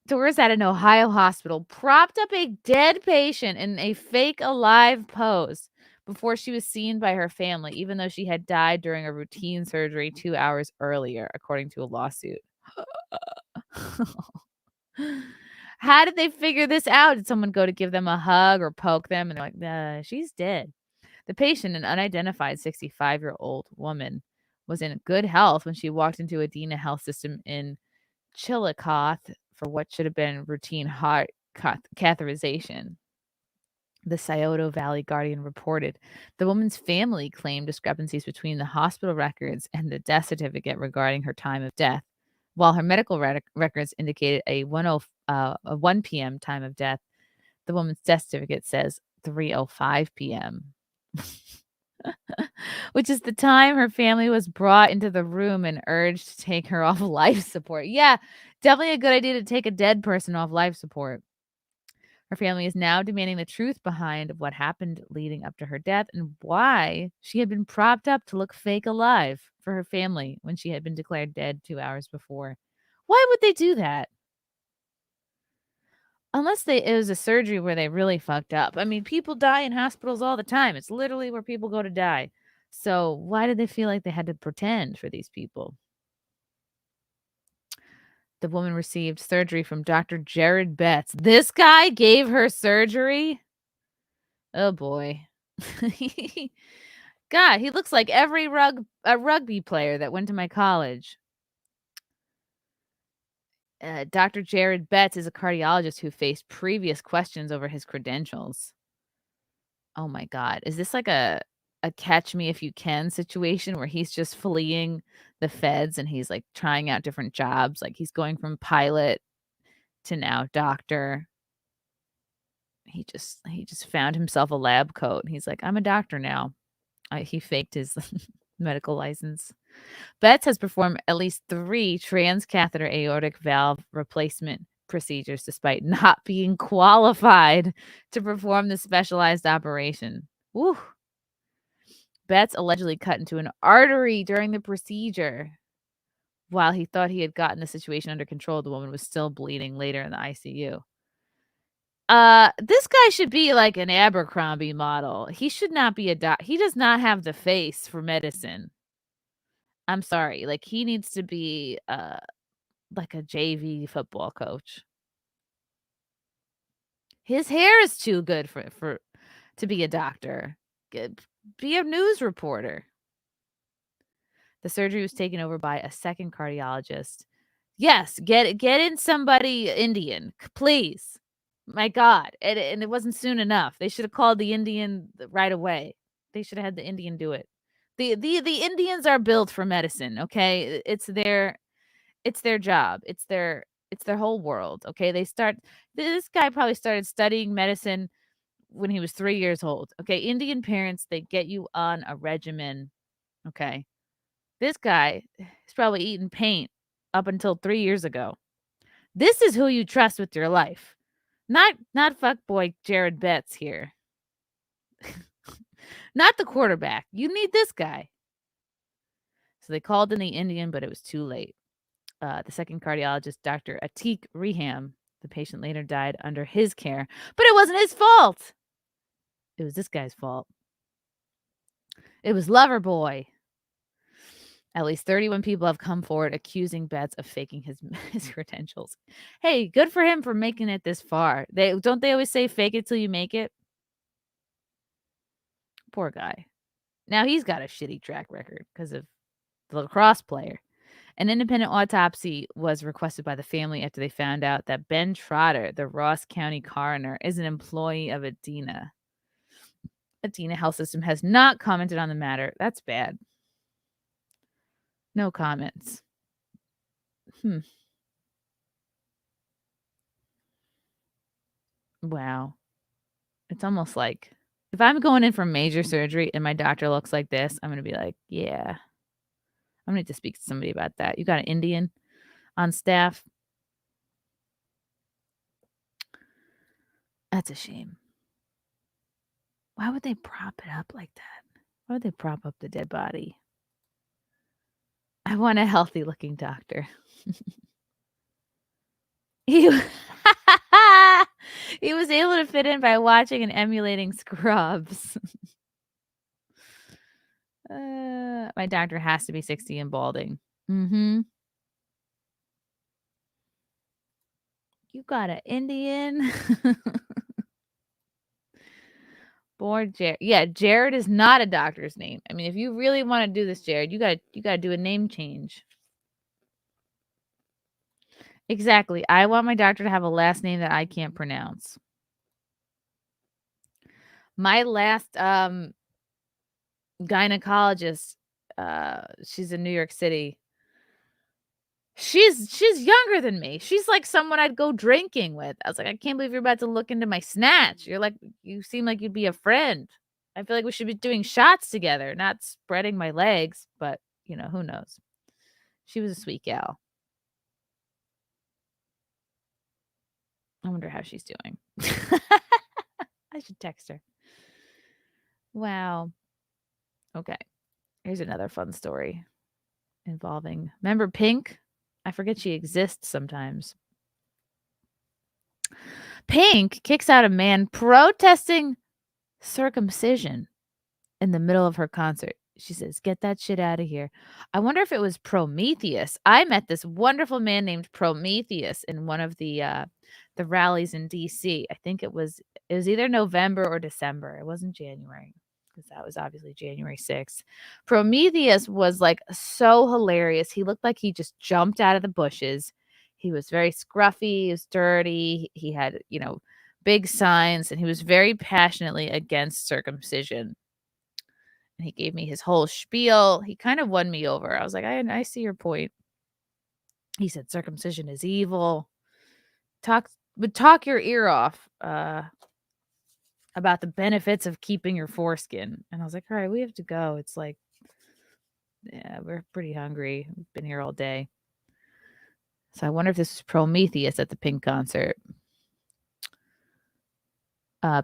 Doors at an Ohio hospital propped up a dead patient in a fake alive pose before she was seen by her family, even though she had died during a routine surgery 2 hours earlier, according to a lawsuit. How did they figure this out? Did someone go to give them a hug or poke them? And they're like, she's dead. The patient, an unidentified 65-year-old woman, was in good health when she walked into Adena Health System in Chillicothe for what should have been routine heart catheterization. The Scioto Valley Guardian reported the woman's family claimed discrepancies between the hospital records and the death certificate regarding her time of death. While her medical records indicated a 1 p.m. time of death, the woman's death certificate says 3:05 p.m., which is the time her family was brought into the room and urged to take her off life support. Yeah, definitely a good idea to take a dead person off life support. Her family is now demanding the truth behind what happened leading up to her death and why she had been propped up to look fake alive for her family when she had been declared dead 2 hours before. Why would they do that? Unless it was a surgery where they really fucked up. I mean, people die in hospitals all the time. It's literally where people go to die. So why did they feel like they had to pretend for these people? The woman received surgery from Dr. Jared Betts. This guy gave her surgery? Oh, boy. God, he looks like every rugby player that went to my college. Dr. Jared Betts is a cardiologist who faced previous questions over his credentials. Oh, my God. Is this like a catch me if you can situation where he's just fleeing the feds and he's like trying out different jobs? Like he's going from pilot to now doctor. He just found himself a lab coat. He's like, I'm a doctor now. He faked his medical license. Betts has performed at least 3 transcatheter aortic valve replacement procedures despite not being qualified to perform the specialized operation. Woo. Betts allegedly cut into an artery during the procedure. While he thought he had gotten the situation under control, the woman was still bleeding later in the ICU. This guy should be like an Abercrombie model. He should not be he does not have the face for medicine. I'm sorry. Like he needs to be like a JV football coach. His hair is too good for to be a doctor. Be a news reporter. The surgery was taken over by a second cardiologist. Yes, get in somebody Indian, please. My God. And it wasn't soon enough. They should have called the Indian right away. They should have had the Indian do it. The Indians are built for medicine, okay? It's their job. It's their whole world, okay? This guy probably started studying medicine when he was 3 years old. Okay, Indian parents, they get you on a regimen, okay? This guy is probably eating paint up until 3 years ago. This is who you trust with your life. Not fuckboy Jared Betts here. Not the quarterback. You need this guy. So they called in the Indian, but it was too late. The second cardiologist, Dr. Atik Reham, the patient later died under his care, but it wasn't his fault. It was this guy's fault. It was Loverboy. At least 31 people have come forward accusing Betts of faking his credentials. Hey, good for him for making it this far. They always say fake it till you make it? Poor guy. Now he's got a shitty track record because of the lacrosse player. An independent autopsy was requested by the family after they found out that Ben Trotter, the Ross County coroner, is an employee of Adena. Adena Health System has not commented on the matter. That's bad. No comments. Wow. It's almost like if I'm going in for major surgery and my doctor looks like this, I'm going to be like, yeah, I'm going to need to speak to somebody about that. You got an Indian on staff? That's a shame. Why would they prop it up like that? Why would they prop up the dead body? I want a healthy looking doctor. He was able to fit in by watching and emulating Scrubs. My doctor has to be 60 and balding. You got an Indian? Born Jared. Yeah, Jared is not a doctor's name. I mean, if you really want to do this, Jared, you gotta do a name change. Exactly. I want my doctor to have a last name that I can't pronounce. My last gynecologist, she's in New York City. She's younger than me. She's like someone I'd go drinking with. I was like, I can't believe you're about to look into my snatch. You seem like you'd be a friend. I feel like we should be doing shots together, not spreading my legs, but who knows? She was a sweet gal. I wonder how she's doing. I should text her. Wow. Okay. Here's another fun story involving. Remember Pink? I forget she exists sometimes. Pink kicks out a man protesting circumcision in the middle of her concert. She says, "Get that shit out of here." I wonder if it was Prometheus. I met this wonderful man named Prometheus in one of the rallies in DC. I think it was either November or December. It wasn't January, because that was obviously January 6th. Prometheus was like so hilarious. He looked like he just jumped out of the bushes. He was very scruffy, he was dirty, he had, big signs, and he was very passionately against circumcision. And he gave me his whole spiel. He kind of won me over. I was like, I see your point. He said circumcision is evil. Would talk your ear off about the benefits of keeping your foreskin. And I was like, all right, we have to go. It's like, yeah, we're pretty hungry. We've been here all day. So I wonder if this was Prometheus at the Pink concert.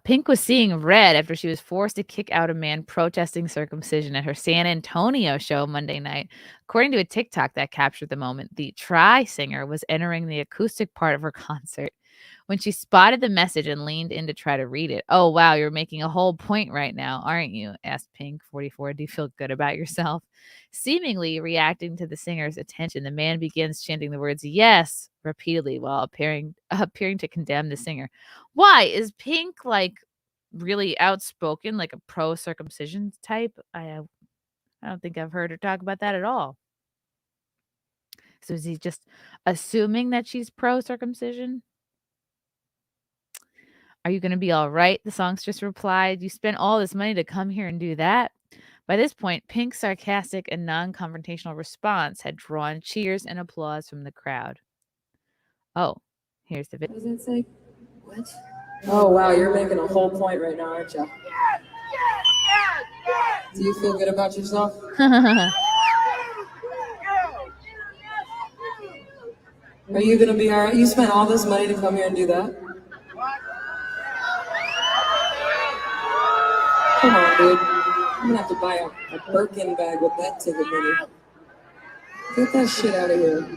Pink was seeing red after she was forced to kick out a man protesting circumcision at her San Antonio show Monday night. According to a TikTok that captured the moment, the Try singer was entering the acoustic part of her concert when she spotted the message and leaned in to try to read it. "Oh, wow, you're making a whole point right now, aren't you?" asked Pink, 44. "Do you feel good about yourself?" Seemingly reacting to the singer's attention, the man begins chanting the words "yes" repeatedly while appearing to condemn the singer. Why? Is Pink like really outspoken, like a pro-circumcision type? I don't think I've heard her talk about that at all. So is he just assuming that she's pro-circumcision? "Are you going to be all right?" the songs just replied. "You spent all this money to come here and do that?" By this point, Pink's sarcastic and non-confrontational response had drawn cheers and applause from the crowd. Oh, here's the video. What does it say? What? Oh, wow, you're making a whole point right now, aren't you? Do you feel good about yourself? Are you going to be all right? You spent all this money to come here and do that? Come on, dude. I'm going to have to buy a Birkin bag with that ticket money. Get that shit out of here.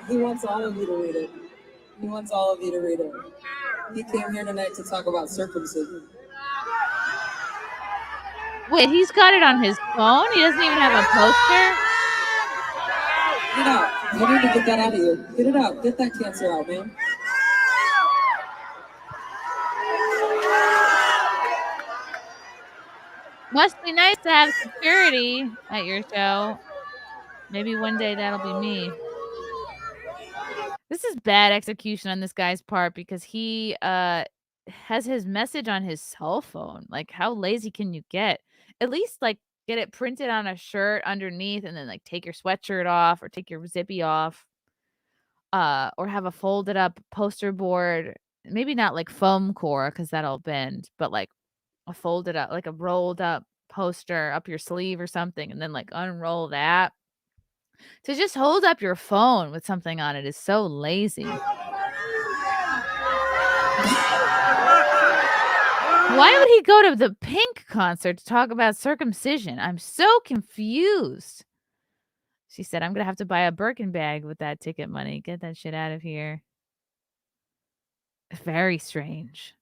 He wants all of you to read it. He wants all of you to read it. He came here tonight to talk about circumcision. Wait, he's got it on his phone? He doesn't even have a poster? Get out. You need to get that out of you. Get it out. Get that cancer out, man. Must be nice to have security at your show. Maybe one day that'll be me. This is bad execution on this guy's part because he has his message on his cell phone. Like, how lazy can you get? At least like get it printed on a shirt underneath and then like take your sweatshirt off or take your zippy off. Or have a folded up poster board. Maybe not like foam core because that'll bend, but like a folded up, like a rolled up poster up your sleeve or something, and then like unroll that. To just hold up your phone with something on it is so lazy. Why would he go to the Pink concert to talk about circumcision? I'm so confused. She said, "I'm going to have to buy a Birkin bag with that ticket money. Get that shit out of here." Very strange.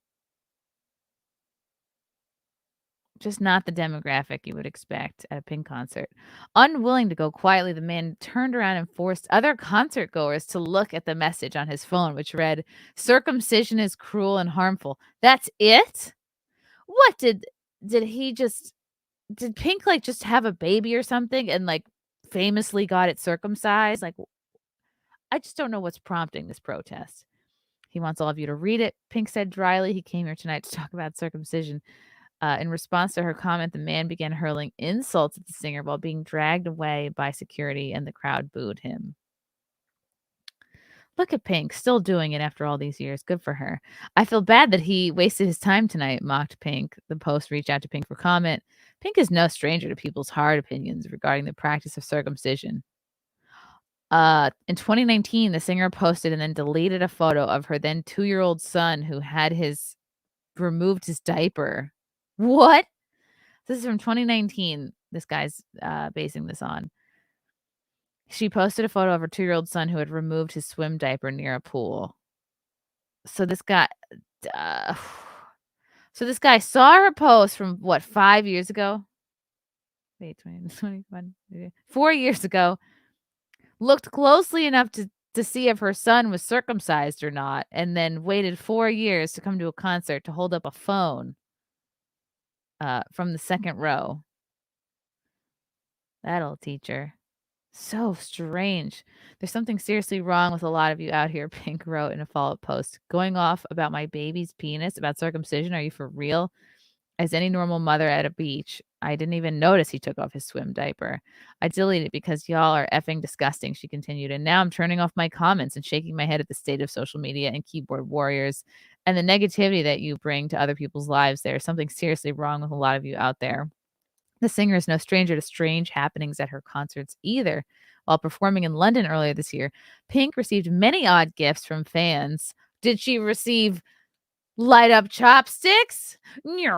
Just not the demographic you would expect at a Pink concert. Unwilling to go quietly, the man turned around and forced other concert goers to look at the message on his phone, which read, "Circumcision is cruel and harmful." That's it? What did Pink like just have a baby or something and like famously got it circumcised? Like, I just don't know what's prompting this protest. "He wants all of you to read it," Pink said dryly. "He came here tonight to talk about circumcision." In response to her comment, the man began hurling insults at the singer while being dragged away by security, and the crowd booed him. Look at Pink, still doing it after all these years. Good for her. "I feel bad that he wasted his time tonight," mocked Pink. The Post reached out to Pink for comment. Pink is no stranger to people's hard opinions regarding the practice of circumcision. In 2019, the singer posted and then deleted a photo of her then 2-year-old son who had removed his diaper. What? This is from 2019. This guy's basing this on. She posted a photo of her 2-year-old son who had removed his swim diaper near a pool. So this guy, saw her post from what, 5 years ago? Wait, 2021, 4 years ago. Looked closely enough to see if her son was circumcised or not, and then waited 4 years to come to a concert to hold up a phone from the second row. That'll teach her. So strange. There's something seriously wrong with a lot of you out here, Pink wrote in a follow-up post. Going off about my baby's penis, about circumcision, are you for real? As any normal mother at a beach, I didn't even notice he took off his swim diaper. I deleted it because y'all are effing disgusting, she continued. And now I'm turning off my comments and shaking my head at the state of social media and keyboard warriors and the negativity that you bring to other people's lives. There's something seriously wrong with a lot of you out there. The singer is no stranger to strange happenings at her concerts either. While performing in London earlier this year, Pink received many odd gifts from fans. Did she receive light up chopsticks? She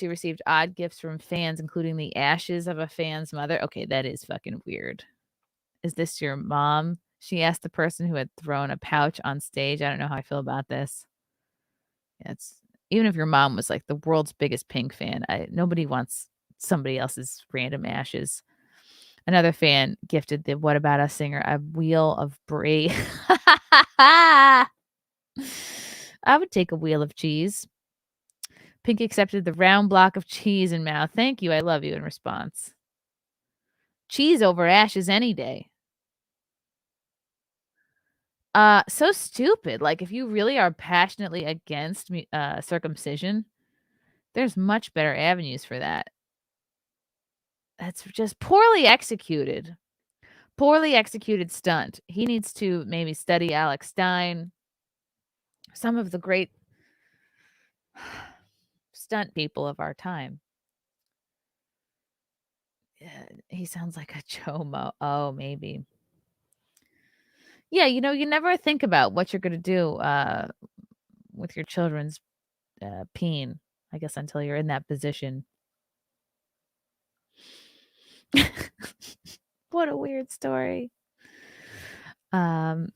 received odd gifts from fans, including the ashes of a fan's mother. Okay, that is fucking weird. Is this your mom? She asked the person who had thrown a pouch on stage. I don't know how I feel about this. It's even if your mom was like the world's biggest Pink fan, nobody wants somebody else's random ashes. Another fan gifted the What About Us singer a wheel of brie. I would take a wheel of cheese. Pink accepted the round block of cheese in mouth. Thank you. I love you in response. Cheese over ashes any day. So stupid. Like, if you really are passionately against circumcision, there's much better avenues for that. That's just poorly executed. Poorly executed stunt. He needs to maybe study Alex Stein, some of the great stunt people of our time. He sounds like a chomo. Oh, maybe. Yeah, you never think about what you're going to do with your children's peen, I guess, until you're in that position. What a weird story. Okay.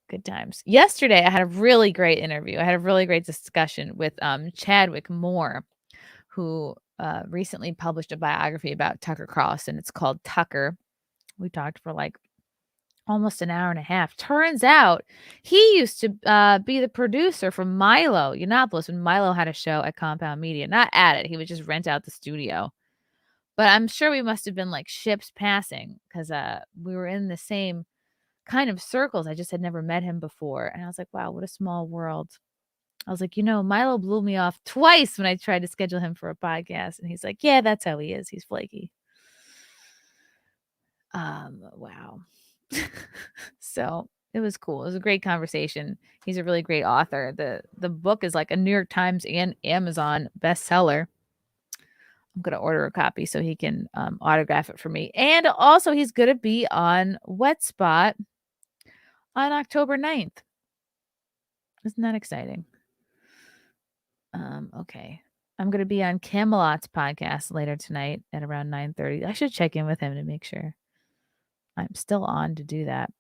Good times. Yesterday, I had a really great interview. I had a really great discussion with Chadwick Moore, who recently published a biography about Tucker Carlson. It's called Tucker. We talked for like almost an hour and a half. Turns out he used to be the producer for Milo Yiannopoulos when Milo had a show at Compound Media. Not at it. He would just rent out the studio. But I'm sure we must have been like ships passing because we were in the same kind of circles. I just had never met him before. And I was like, wow, what a small world. I was like, Milo blew me off twice when I tried to schedule him for a podcast. And he's like, yeah, that's how he is. He's flaky. Wow. So it was cool. It was a great conversation. He's a really great author. The book is like a New York Times and Amazon bestseller. I'm going to order a copy so he can autograph it for me. And also he's going to be on Wet Spot on October 9th. Isn't that exciting? Okay. I'm going to be on Camelot's podcast later tonight at around 9:30. I should check in with him to make sure I'm still on to do that.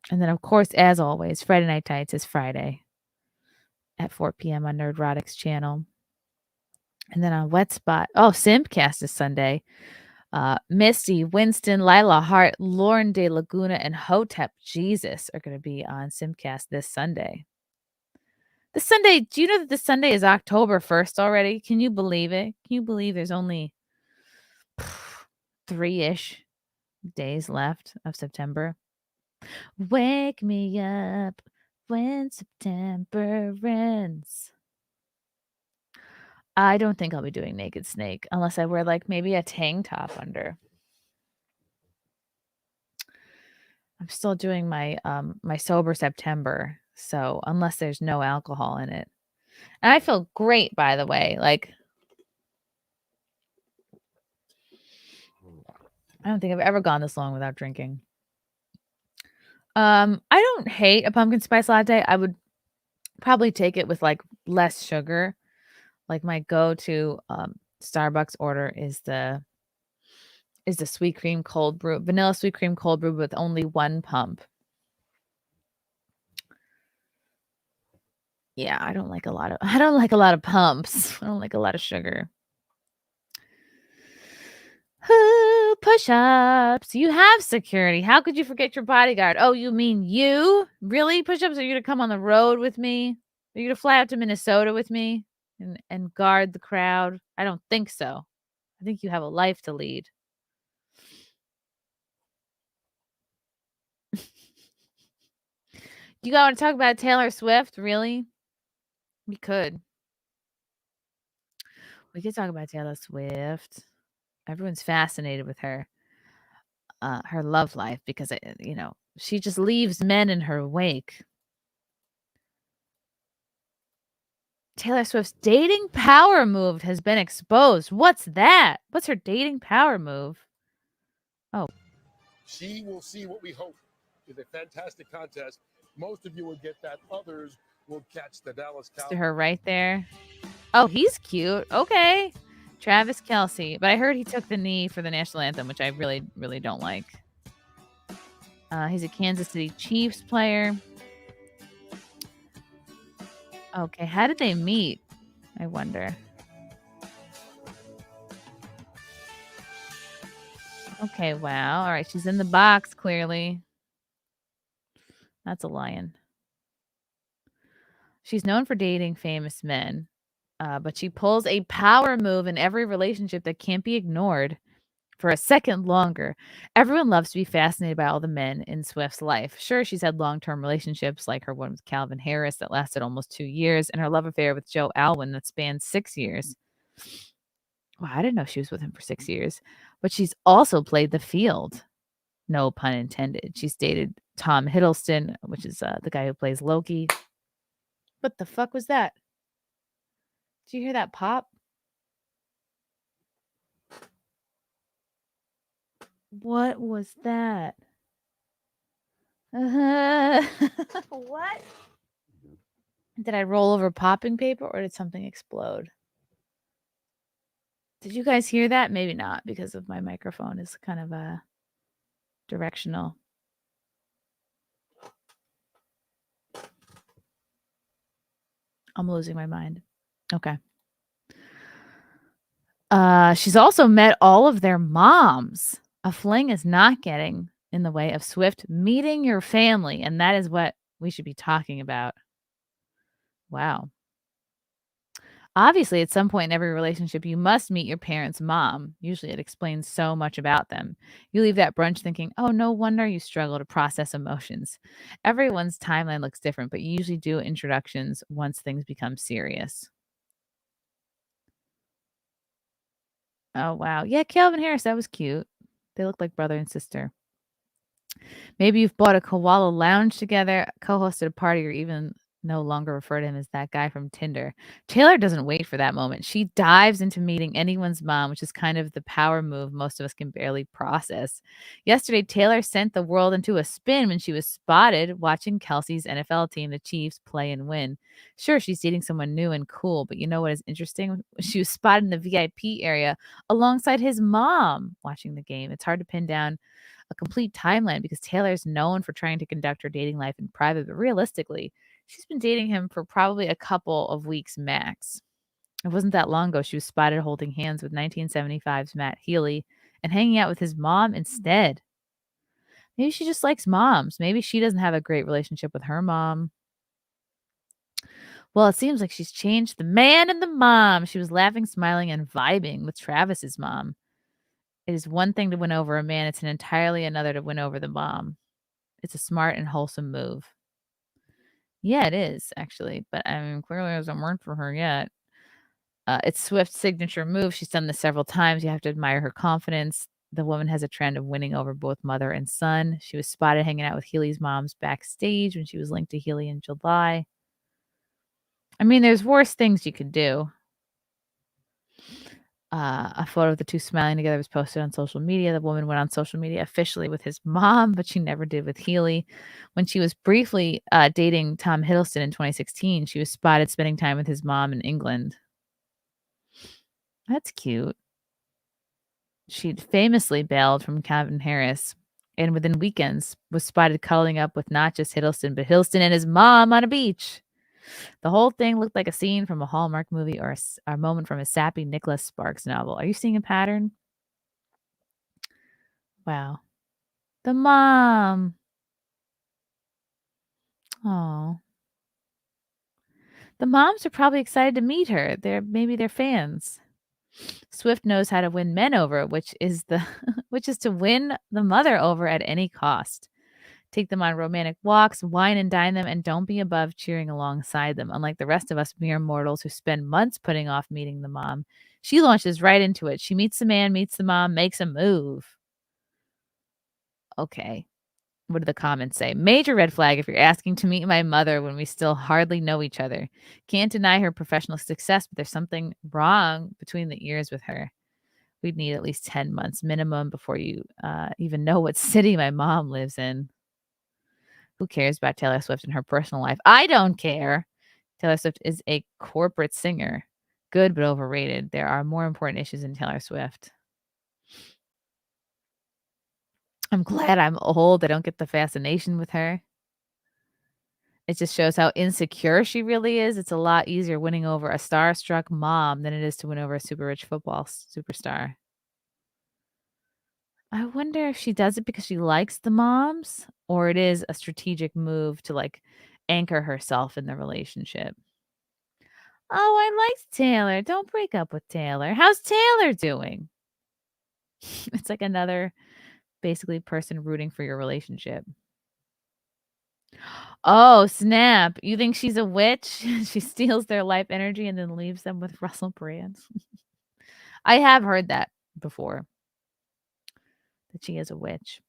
And then, of course, as always, Friday Night Tights is Friday at 4 p.m. on Nerdrotics channel. And then on Wet Spot, Simpcast is Sunday. Misty, Winston, Lila Hart, Lauren De Laguna, and Hotep Jesus are going to be on Simpcast this Sunday. This Sunday, do you know that this Sunday is October 1st already? Can you believe it? Can you believe there's only 3-ish days left of September? Wake me up when September ends. I don't think I'll be doing Naked Snake unless I wear like maybe a tank top under. I'm still doing my my sober September, so unless there's no alcohol in it. And I feel great, by the way. Like, I don't think I've ever gone this long without drinking. I don't hate a pumpkin spice latte. I would probably take it with like less sugar. Like my go-to Starbucks order is the sweet cream cold brew, vanilla sweet cream cold brew with only one pump. Yeah, I don't like a lot of pumps. I don't like a lot of sugar. Push-ups. You have security. How could you forget your bodyguard? Oh, you mean you? Really? Push-ups? Are you gonna come on the road with me? Are you gonna fly out to Minnesota with me and guard the crowd? I don't think so. I think you have a life to lead. You want to talk about Taylor Swift? Really? We could. We could talk about Taylor Swift. Everyone's fascinated with her love life because she just leaves men in her wake. Taylor Swift's dating power move has been exposed. What's that? What's her dating power move? Oh. She will see what we hope is a fantastic contest. Most of you will get that. Others will catch the Dallas Cowboys. To her right there. Oh, he's cute. Okay. Travis Kelce. But I heard he took the knee for the national anthem, which I really, really don't like. He's a Kansas City Chiefs player. Okay, how did they meet? I wonder. Okay, wow. All right, she's in the box, clearly. That's a lion. She's known for dating famous men, but she pulls a power move in every relationship that can't be ignored for a second longer. Everyone loves to be fascinated by all the men in Swift's life. Sure, she's had long-term relationships like her one with Calvin Harris that lasted almost 2 years and her love affair with Joe Alwyn that spanned 6 years. Wow, I didn't know she was with him for 6 years. But she's also played the field. No pun intended. She's dated Tom Hiddleston, which is the guy who plays Loki. What the fuck was that? Did you hear that pop? What was that? What? Did I roll over popping paper or did something explode? Did you guys hear that? Maybe not because of my microphone is kind of directional. I'm losing my mind. Okay. She's also met all of their moms. A fling is not getting in the way of Swift meeting your family, and that is what we should be talking about. Wow. Obviously, at some point in every relationship, you must meet your parents' mom. Usually it explains so much about them. You leave that brunch thinking, oh, no wonder you struggle to process emotions. Everyone's timeline looks different, but you usually do introductions once things become serious. Oh, wow. Yeah, Calvin Harris, that was cute. They look like brother and sister. Maybe you've bought a koala lounge together, co-hosted a party, or even no longer refer to him as that guy from Tinder. Taylor doesn't wait for that moment. She dives into meeting anyone's mom, which is kind of the power move most of us can barely process. Yesterday, Taylor sent the world into a spin when she was spotted watching Kelsey's NFL team, the Chiefs, play and win. Sure, she's dating someone new and cool, but you know what is interesting? She was spotted in the VIP area alongside his mom watching the game. It's hard to pin down a complete timeline because Taylor's known for trying to conduct her dating life in private, but realistically, she's been dating him for probably a couple of weeks max. It wasn't that long ago she was spotted holding hands with 1975's Matt Healy and hanging out with his mom instead. Maybe she just likes moms. Maybe she doesn't have a great relationship with her mom. Well, it seems like she's changed the man and the mom. She was laughing, smiling, and vibing with Travis's mom. It is one thing to win over a man. It's an entirely another to win over the mom. It's a smart and wholesome move. Yeah, it is, actually. But I mean, clearly it hasn't worked for her yet. It's Swift's signature move. She's done this several times. You have to admire her confidence. The woman has a trend of winning over both mother and son. She was spotted hanging out with Healy's mom's backstage when she was linked to Healy in July. I mean, there's worse things you could do. A photo of the two smiling together was posted on social media. The woman went on social media officially with his mom, but she never did with Healy. When she was briefly dating Tom Hiddleston in 2016, she was spotted spending time with his mom in England. That's cute. She'd famously bailed from Calvin Harris, and within weekends was spotted cuddling up with not just Hiddleston, but Hiddleston and his mom on a beach. The whole thing looked like a scene from a Hallmark movie or a moment from a sappy Nicholas Sparks novel. Are you seeing a pattern? Wow. The mom. Oh. The moms are probably excited to meet her. Maybe they're fans. Swift knows how to win men over, which is to win the mother over at any cost. Take them on romantic walks, wine and dine them, and don't be above cheering alongside them. Unlike the rest of us mere mortals who spend months putting off meeting the mom, she launches right into it. She meets the man, meets the mom, makes a move. Okay. What do the comments say? Major red flag if you're asking to meet my mother when we still hardly know each other. Can't deny her professional success, but there's something wrong between the ears with her. We'd need at least 10 months minimum before you even know what city my mom lives in. Who cares about Taylor Swift and her personal life? I don't care. Taylor Swift is a corporate singer. Good, but overrated. There are more important issues in Taylor Swift. I'm glad I'm old. I don't get the fascination with her. It just shows how insecure she really is. It's a lot easier winning over a starstruck mom than it is to win over a super rich football superstar. I wonder if she does it because she likes the moms or it is a strategic move to like anchor herself in the relationship. Oh, I liked Taylor. Don't break up with Taylor. How's Taylor doing? It's like another basically person rooting for your relationship. Oh, snap. You think she's a witch? She steals their life energy and then leaves them with Russell Brand. I have heard that before. That she is a witch.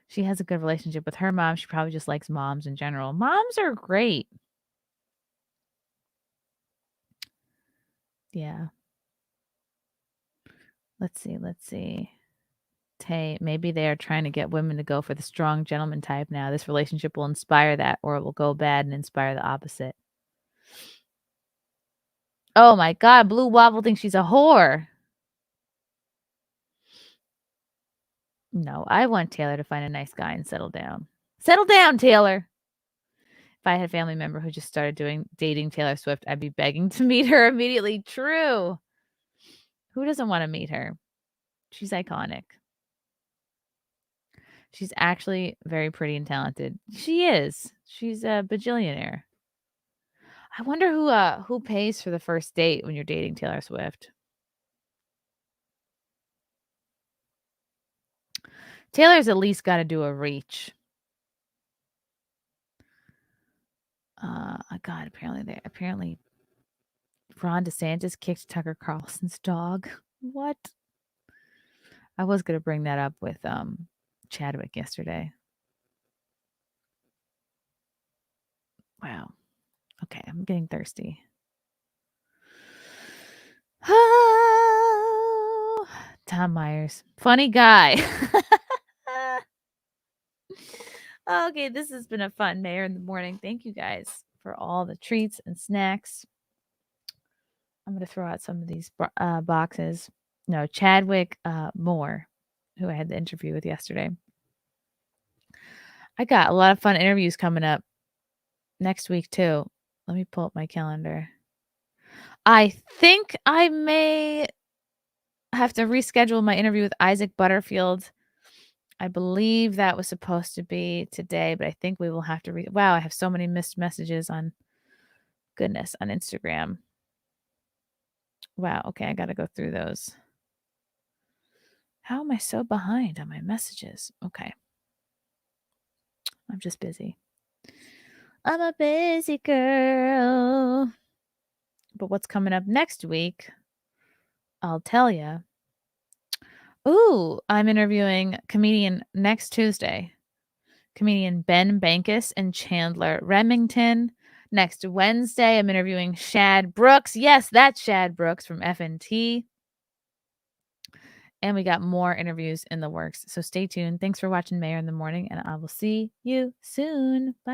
She has a good relationship with her mom. She probably just likes moms in general. Moms are great. Yeah. Let's see. Tay, maybe they are trying to get women to go for the strong gentleman type now. This relationship will inspire that, or it will go bad and inspire the opposite. Oh my God, Blue Waffle thinks she's a whore. No, I want Taylor to find a nice guy and settle down. Settle down, Taylor. If I had a family member who just started dating Taylor Swift, I'd be begging to meet her immediately. True. Who doesn't want to meet her? She's iconic. She's actually very pretty and talented. She is. She's a bajillionaire. I wonder who pays for the first date when you're dating Taylor Swift. Taylor's at least got to do a reach. God, apparently Ron DeSantis kicked Tucker Carlson's dog. What? I was going to bring that up with Chadwick yesterday. Wow. Okay, I'm getting thirsty. Oh, Tom Myers. Funny guy. Okay, this has been a fun Mayor in the Morning. Thank you guys for all the treats and snacks. I'm going to throw out some of these boxes. No, Chadwick Moore, who I had the interview with yesterday. I got a lot of fun interviews coming up next week, too. Let me pull up my calendar. I think I may have to reschedule my interview with Isaac Butterfield. I believe that was supposed to be today, but I think we will have to wow, I have so many missed messages on Instagram. Wow, okay, I got to go through those. How am I so behind on my messages? Okay. I'm just busy. I'm a busy girl. But what's coming up next week, I'll tell you. Ooh, I'm interviewing comedian next Tuesday. Comedian Ben Bankus and Chandler Remington. Next Wednesday, I'm interviewing Shad Brooks. Yes, that's Shad Brooks from FNT. And we got more interviews in the works. So stay tuned. Thanks for watching Mayor in the Morning, and I will see you soon. Bye.